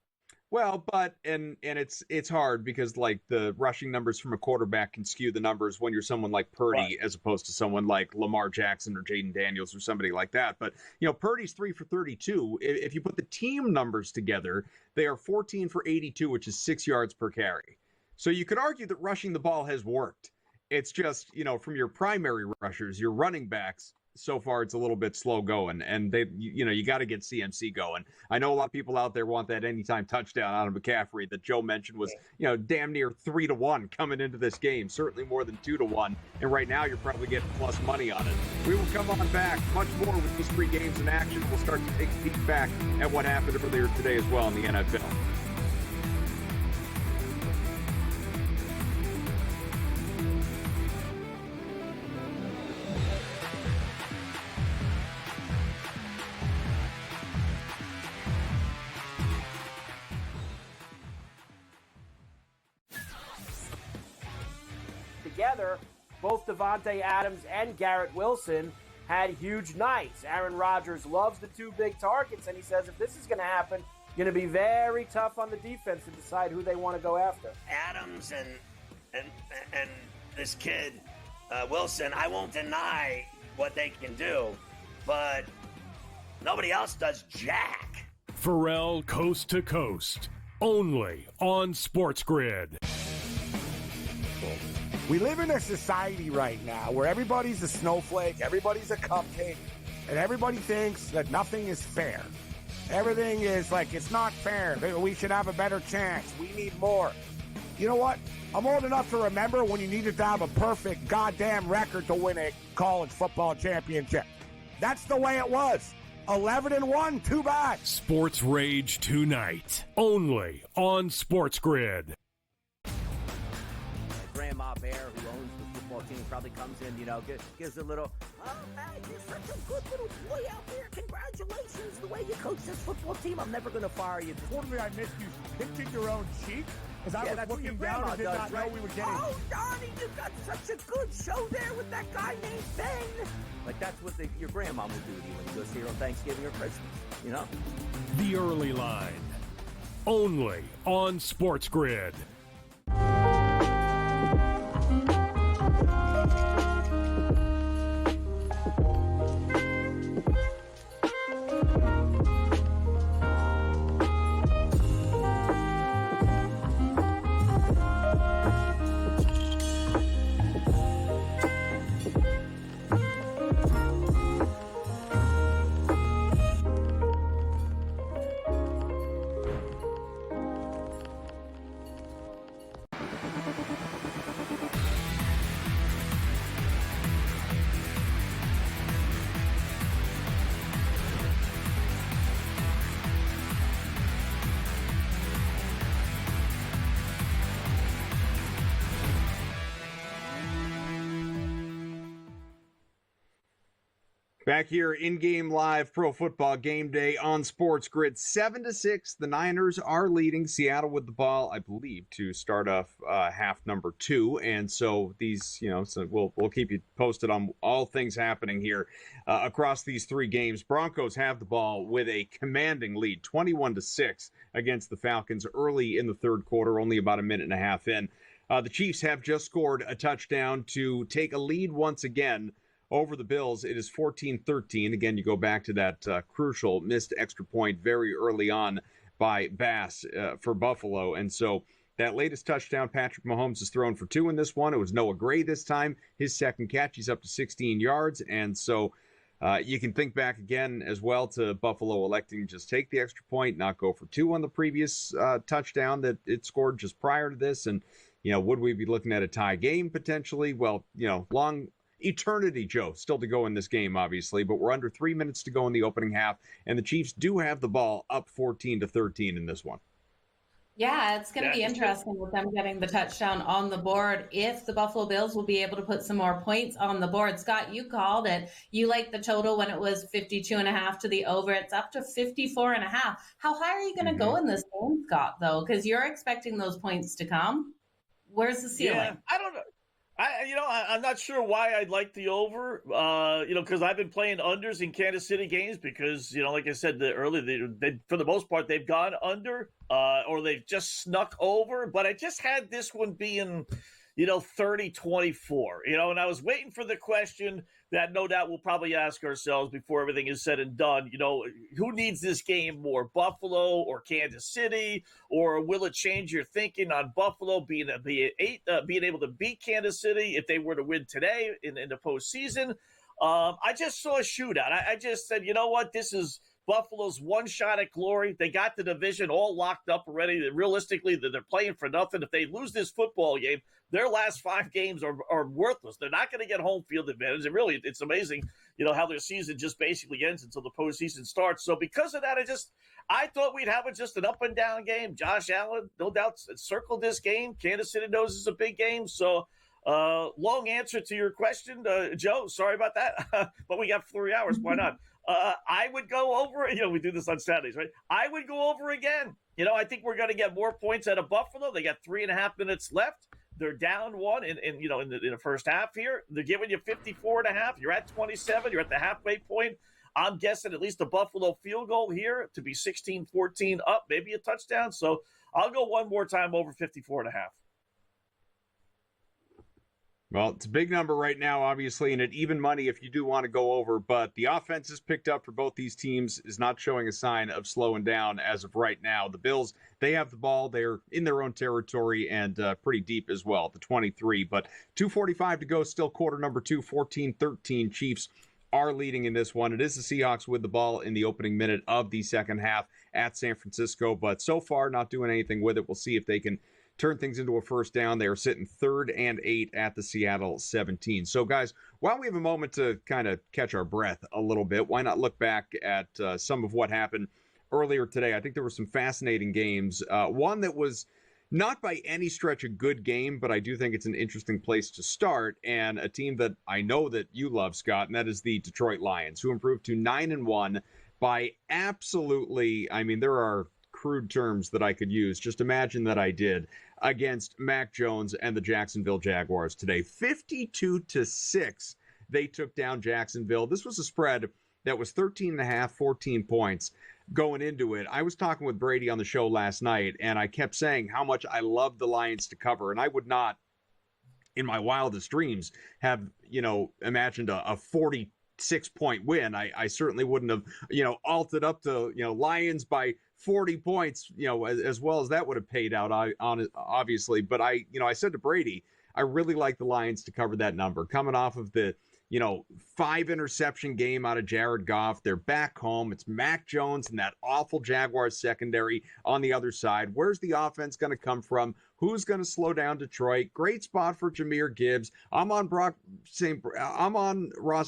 Well, but and it's hard because like the rushing numbers from a quarterback can skew the numbers when you're someone like Purdy, right, as opposed to someone like Lamar Jackson or Jaden Daniels or somebody like that. But you know, Purdy's 3 for 32. If you put the team numbers together, they are 14 for 82, which is 6 yards per carry. So you could argue that rushing the ball has worked. It's just, you know, from your primary rushers, your running backs, so far it's a little bit slow going, and you got to get CMC going. I know a lot of people out there want that anytime touchdown out of McCaffrey that Joe mentioned was, you know, damn near 3-1 coming into this game, certainly more than 2-1. And right now you're probably getting plus money on it. We will come on back much more with these 3 games in action. We'll start to take a peek back at what happened earlier today as well in the NFL. Together, both Davante Adams and Garrett Wilson had huge nights. Aaron Rodgers loves the 2 big targets, and he says if this is going to happen, going to be very tough on the defense to decide who they want to go after. Adams and this kid Wilson, I won't deny what they can do, but nobody else does jack. Pharrell Coast to Coast, only on Sports Grid. We live in a society right now where everybody's a snowflake, everybody's a cupcake, and everybody thinks that nothing is fair. Everything is like, it's not fair. We should have a better chance. We need more. You know what? I'm old enough to remember when you needed to have a perfect goddamn record to win a college football championship. That's the way it was. 11-1, too bad. Sports Rage tonight, only on Sports Grid. Grandma Bear, who owns the football team, probably comes in, you know, gives a little, oh, man, you're such a good little boy out there. Congratulations, the way you coach this football team. I'm never going to fire you. Totally, I missed you pinching your own cheek as I was looking down and did not know we were getting. Oh, Donnie, you got such a good show there with that guy named Ben. Like, that's what your grandma will do to you when you go see her on Thanksgiving or Christmas, you know? The Early Line, only on Sports Grid. Back here in-game live Pro Football Game Day on Sports Grid, 7-6. The Niners are leading Seattle with the ball, I believe, to start off half number 2. And so these, so we'll keep you posted on all things happening here across these 3 games. Broncos have the ball with a commanding lead, 21-6 against the Falcons early in the third quarter, only about a minute and a half in. The Chiefs have just scored a touchdown to take a lead once again over the Bills. It is 14-13. Again, you go back to that crucial missed extra point very early on by Bass for Buffalo. And so that latest touchdown, Patrick Mahomes has thrown for 2 in this one. It was Noah Gray this time. His second catch, he's up to 16 yards. And so you can think back again as well to Buffalo electing to just take the extra point, not go for 2 on the previous touchdown that it scored just prior to this. And, would we be looking at a tie game potentially? Well, long eternity, Joe, still to go in this game, obviously, but we're under 3 minutes to go in the opening half, and the Chiefs do have the ball up 14-13 in this one. Yeah, it's going to be interesting with them getting the touchdown on the board if the Buffalo Bills will be able to put some more points on the board. Scott, you called it. You liked the total when it was 52.5 to the over. It's up to 54.5. How high are you going to go in this game, Scott, though? Because you're expecting those points to come. Where's the ceiling? Yeah, I don't know. I'm not sure why I'd like the over, because I've been playing unders in Kansas City games because, like I said earlier, they, for the most part, they've gone under or they've just snuck over. But I just had this one being, 30-24, and I was waiting for the question that no doubt we'll probably ask ourselves before everything is said and done. Who needs this game more, Buffalo or Kansas City? Or will it change your thinking on Buffalo being able to beat Kansas City if they were to win today in the postseason? I just saw a shootout. I just said, you know what? This is Buffalo's one shot at glory. They got the division all locked up already. Realistically, they're playing for nothing. If they lose this football game, their last 5 games are worthless. They're not going to get home field advantage. And really, it's amazing, how their season just basically ends until the postseason starts. So because of that, I thought we'd have just an up and down game. Josh Allen, no doubt, circled this game. Kansas City knows it's a big game. So long answer to your question, Joe. Sorry about that. But we got 3 hours. Why not? I would go over, we do this on Saturdays, right? I would go over again. I think we're going to get more points out of Buffalo. They got 3.5 minutes left. They're down 1 in the first half here. They're giving you 54.5. You're at 27. You're at the halfway point. I'm guessing at least a Buffalo field goal here to be 16-14 up, maybe a touchdown. So I'll go one more time over 54.5. Well, it's a big number right now, obviously, and at even money if you do want to go over. But the offense is picked up for both these teams, is not showing a sign of slowing down as of right now. The Bills, they have the ball. They're in their own territory and pretty deep as well, the 23. But 2:45 to go, still quarter number 2, 14-13. Chiefs are leading in this one. It is the Seahawks with the ball in the opening minute of the second half at San Francisco. But so far, not doing anything with it. We'll see if they can turn things into a first down. They are sitting 3rd and 8 at the Seattle 17. So, guys, while we have a moment to kind of catch our breath a little bit, why not look back at some of what happened earlier today? I think there were some fascinating games. One that was not by any stretch a good game, but I do think it's an interesting place to start, and a team that I know that you love, Scott, and that is the Detroit Lions, who improved to 9-1 by absolutely, there are crude terms that I could use. Just imagine that I did, against Mac Jones and the Jacksonville Jaguars today. 52-6, they took down Jacksonville. This was a spread that was 13.5, 14 points going into it. I was talking with Brady on the show last night, and I kept saying how much I love the Lions to cover, and I would not, in my wildest dreams, have, imagined a 46-point win. I certainly wouldn't have, alted up to, Lions by 40 points, as well as that would have paid out on obviously. But I said to Brady, I really like the Lions to cover that number. Coming off of the, 5 interception game out of Jared Goff. They're back home. It's Mac Jones and that awful Jaguars secondary on the other side. Where's the offense going to come from? Who's going to slow down Detroit? Great spot for Jahmyr Gibbs. I'm on Ross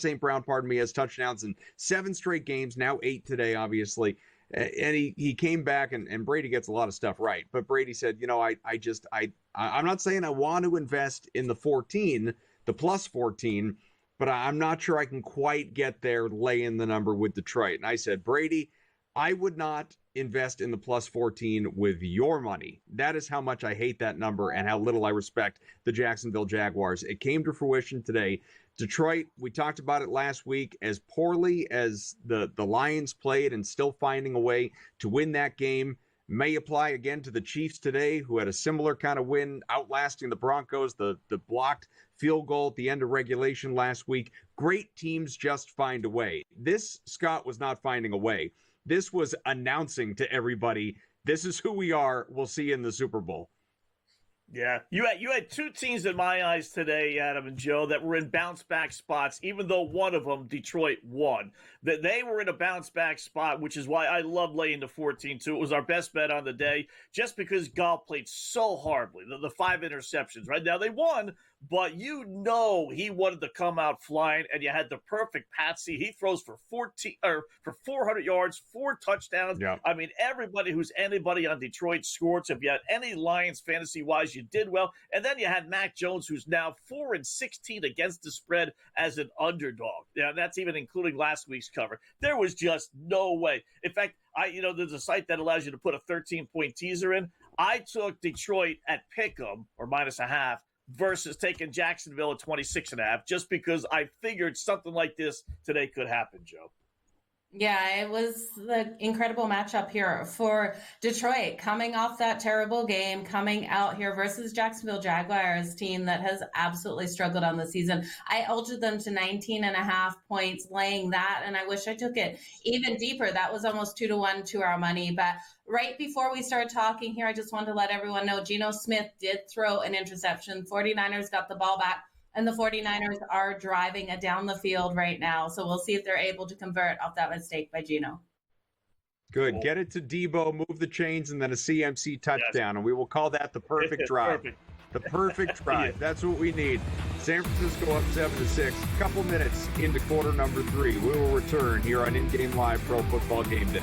St. Brown, as touchdowns in 7 straight games, now 8 today, obviously. And he came back, and Brady gets a lot of stuff right. But Brady said, I'm not saying I want to invest in the plus 14, but I'm not sure I can quite get there laying the number with Detroit. And I said, Brady, I would not invest in the plus 14 with your money. That is how much I hate that number and how little I respect the Jacksonville Jaguars. It came to fruition today. Detroit, we talked about it last week, as poorly as the Lions played and still finding a way to win that game, may apply again to the Chiefs today, who had a similar kind of win, outlasting the Broncos, the blocked field goal at the end of regulation last week. Great teams just find a way. This, Scott, was not finding a way. This was announcing to everybody, this is who we are. We'll see you in the Super Bowl. Yeah, you had two teams in my eyes today, Adam and Joe, that were in bounce-back spots, even though one of them, Detroit, won. That they were in a bounce-back spot, which is why I love laying the 14-2. It was our best bet on the day, just because Goff played so horribly. The 5 interceptions, right? Now, they won, but you know he wanted to come out flying, and you had the perfect patsy. He throws for 400 yards, 4 touchdowns. Yeah. I mean, everybody who's anybody on Detroit scored. So if you had any Lions fantasy-wise, you did well. And then you had Mac Jones, who's now 4-16 against the spread as an underdog. Yeah, that's even including last week's cover. There was just no way. In fact, there's a site that allows you to put a 13-point teaser in. I took Detroit at pick'em, or -0.5, versus taking Jacksonville at 26.5, just because I figured something like this today could happen, Joe. Yeah, it was the incredible matchup here for Detroit, coming off that terrible game, coming out here versus Jacksonville Jaguars team that has absolutely struggled on the season. I altered them to 19.5 points, laying that, and I wish I took it even deeper. That was almost 2-1 to our money. But right before we start talking here, I just wanted to let everyone know Geno Smith did throw an interception. 49ers got the ball back. And the 49ers are driving it down the field right now. So we'll see if they're able to convert off that mistake by Geno. Good. Get it to Debo, move the chains, and then a CMC touchdown. Yes. And we will call that the perfect drive. Perfect. The perfect drive. That's what we need. San Francisco up 7-6. A couple minutes into quarter number 3. We will return here on In Game Live Pro Football Game Day.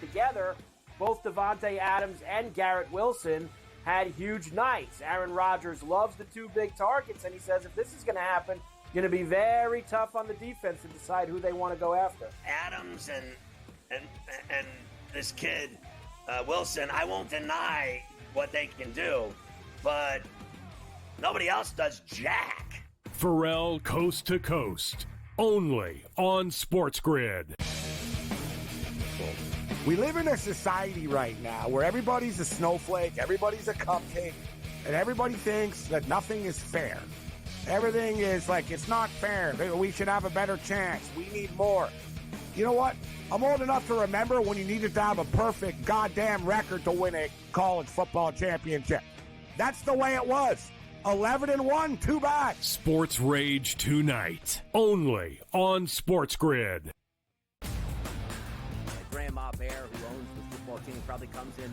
Together, both Davante Adams and Garrett Wilson had huge nights. Aaron Rodgers loves the 2 big targets, and he says if this is going to happen, going to be very tough on the defense to decide who they want to go after. Adams and this kid, Wilson, I won't deny what they can do, but nobody else does jack. Pharrell Coast to Coast, only on Sports Grid. We live in a society right now where everybody's a snowflake, everybody's a cupcake, and everybody thinks that nothing is fair. Everything is like, it's not fair. We should have a better chance. We need more. You know what? I'm old enough to remember when you needed to have a perfect goddamn record to win a college football championship. That's the way it was. 11-1, too bad. Sports Rage tonight, only on Sports Grid. Grandma Bear, who owns the football team, probably comes in,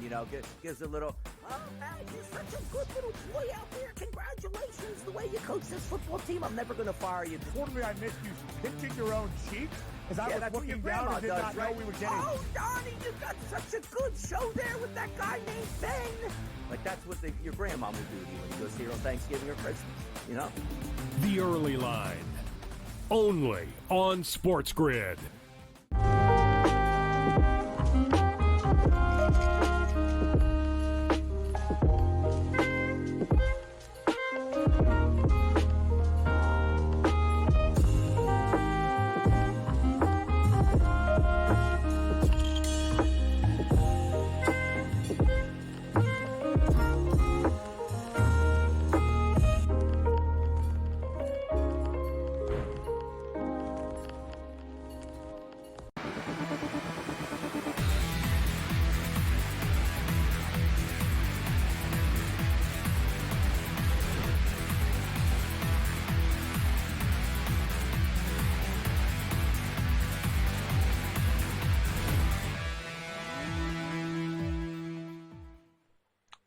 gives a little, oh, man, you're such a good little boy out there. Congratulations, the way you coach this football team. I'm never going to fire you. Totally, I missed you pinching your own cheek as I was looking down and did not know we were getting. Oh, Donnie, you got such a good show there with that guy named Ben. Like, that's what your grandma would do to you when you go see her on Thanksgiving or Christmas, The Early Line, only on Sports Grid.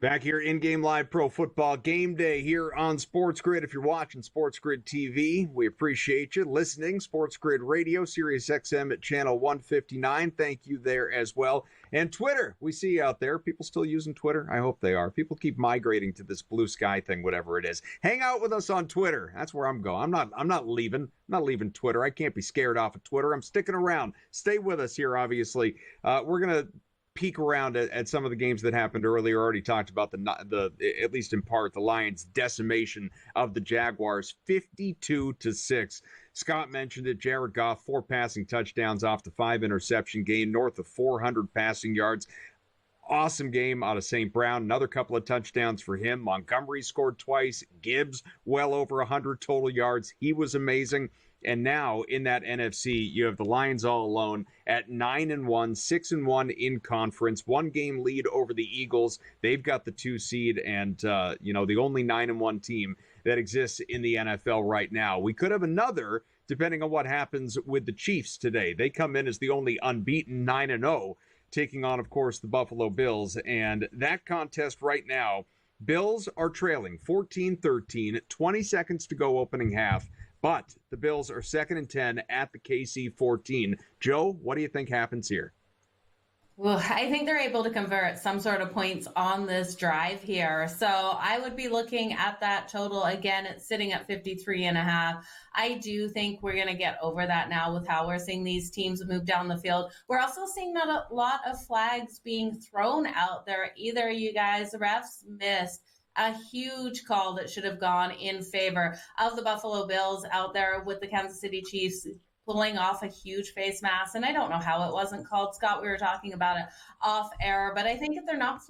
Back here in Game Live Pro Football Game Day here on Sports Grid. If you're watching Sports Grid TV, we appreciate you listening. Sports Grid Radio, Sirius XM at channel 159. Thank you there as well. And Twitter, we see you out there. People still using Twitter? I hope they are. People keep migrating to this blue sky thing, whatever it is. Hang out with us on Twitter. That's where I'm going. I'm not leaving. I'm not leaving Twitter. I can't be scared off of Twitter. I'm sticking around. Stay with us here, obviously. We're going to peek around at some of the games that happened earlier. Already talked about the at least in part, the Lions' decimation of the Jaguars, 52-6. Scott mentioned it. Jared Goff, 4 passing touchdowns off the 5 interception game, north of 400 passing yards. Awesome game out of St. Brown. Another couple of touchdowns for him. Montgomery scored twice. Gibbs, well over 100 total yards. He was amazing. And now in that NFC, you have the Lions all alone at 9-1, 6-1 in conference, 1-game lead over the Eagles. They've got the 2 seed and, the only 9-1 team that exists in the NFL right now. We could have another, depending on what happens with the Chiefs today. They come in as the only unbeaten 9-0, taking on, of course, the Buffalo Bills. And that contest right now, Bills are trailing 14-13, 20 seconds to go opening half. But the Bills are 2nd and 10 at the KC 14. Joe, what do you think happens here? Well, I think they're able to convert some sort of points on this drive here. So I would be looking at that total. Again, it's sitting at 53.5. I do think we're going to get over that now with how we're seeing these teams move down the field. We're also seeing not a lot of flags being thrown out there either, you guys. The refs missed a huge call that should have gone in favor of the Buffalo Bills out there with the Kansas City Chiefs pulling off a huge face mask. And I don't know how it wasn't called. Scott, we were talking about it off air, but I think if they're not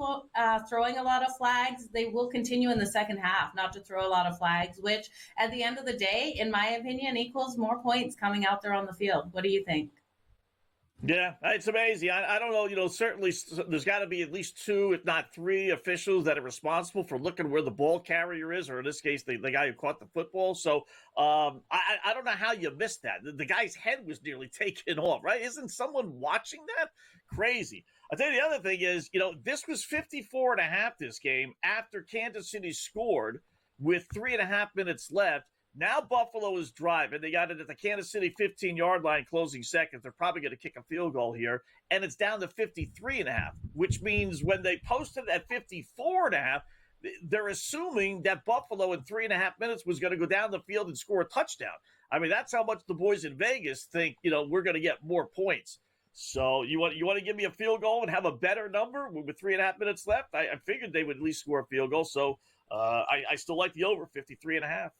throwing a lot of flags, they will continue in the second half not to throw a lot of flags, which at the end of the day, in my opinion, equals more points coming out there on the field. What do you think? Yeah, it's amazing. I don't know, certainly there's got to be at least 2, if not 3 officials that are responsible for looking where the ball carrier is, or in this case, the guy who caught the football. So I don't know how you missed that. The guy's head was nearly taken off, right? Isn't someone watching that? Crazy. I'll tell you the other thing is, this was 54.5 this game after Kansas City scored with 3.5 minutes left. Now Buffalo is driving. They got it at the Kansas City 15-yard line, closing seconds. They're probably going to kick a field goal here, and it's down to 53.5, which means when they posted at 54.5, they're assuming that Buffalo in 3.5 minutes was going to go down the field and score a touchdown. I mean, that's how much the boys in Vegas think, we're going to get more points. So you want to give me a field goal and have a better number with 3.5 minutes left? I figured they would at least score a field goal. So I still like the over 53.5.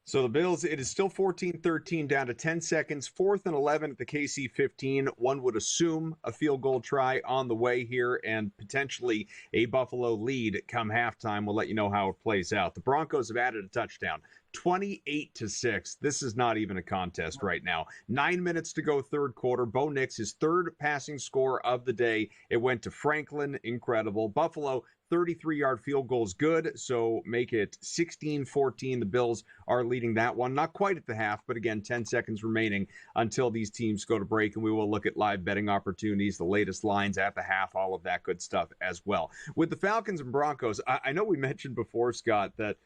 So the Bills, it is still 14-13 down to 10 seconds, 4th and 11 at the KC 15. One would assume a field goal try on the way here and potentially a Buffalo lead come halftime. We'll let you know how it plays out. The Broncos have added a touchdown, 28-6. This is not even a contest right now. 9 minutes to go, third quarter. Bo Nix, his 3rd passing score of the day. It went to Franklin. Incredible. Buffalo, 33-yard field goal is good, so make it 16-14. The Bills are leading that one. Not quite at the half, but again, 10 seconds remaining until these teams go to break, and we will look at live betting opportunities, the latest lines at the half, all of that good stuff as well. With the Falcons and Broncos, I know we mentioned before, Scott, that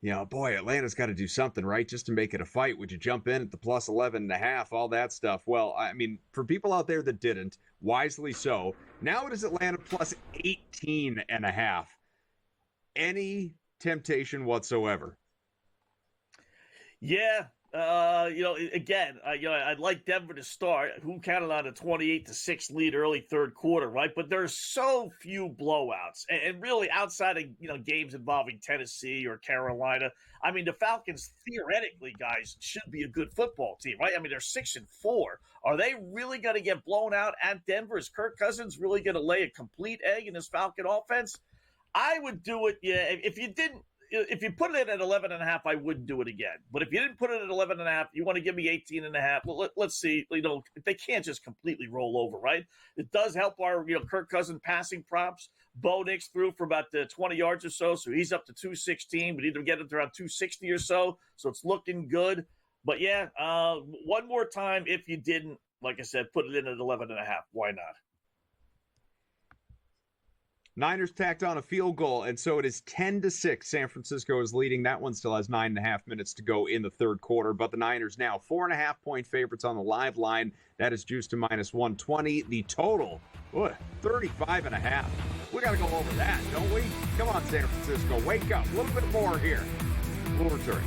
Atlanta's got to do something, right, just to make it a fight. Would you jump in at the plus 11.5, all that stuff? Well, I mean, for people out there that didn't, wisely so, now it is Atlanta plus 18.5. Any temptation whatsoever? Yeah. I'd like Denver to start. Who counted on a 28-6 lead early third quarter, right? But there's so few blowouts, and really outside of games involving Tennessee or Carolina. I mean, the Falcons theoretically, guys, should be a good football team, right? I mean, they're 6-4. Are they really going to get blown out at Denver? Is Kirk Cousins really going to lay a complete egg in this Falcon offense? I would do it. Yeah, if you put it at 11.5, I wouldn't do it again. But if you didn't put it at 11.5, you want to give me 18.5. Well, let's see. They can't just completely roll over, right? It does help our Kirk Cousins passing props. Bo Nix threw for about 20 yards or so he's up to 216. We need to get it around 260 or so it's looking good. But yeah, one more time. If you didn't, like I said, put it in at 11.5. Why not? Niners tacked on a field goal, and so it is 10-6. San Francisco is leading. That one still has 9.5 minutes to go in the third quarter, but the Niners now 4.5-point favorites on the live line. That is juiced to -120. The total, 35.5. We got to go over that, don't we? Come on, San Francisco, wake up. A little bit more here. We'll return.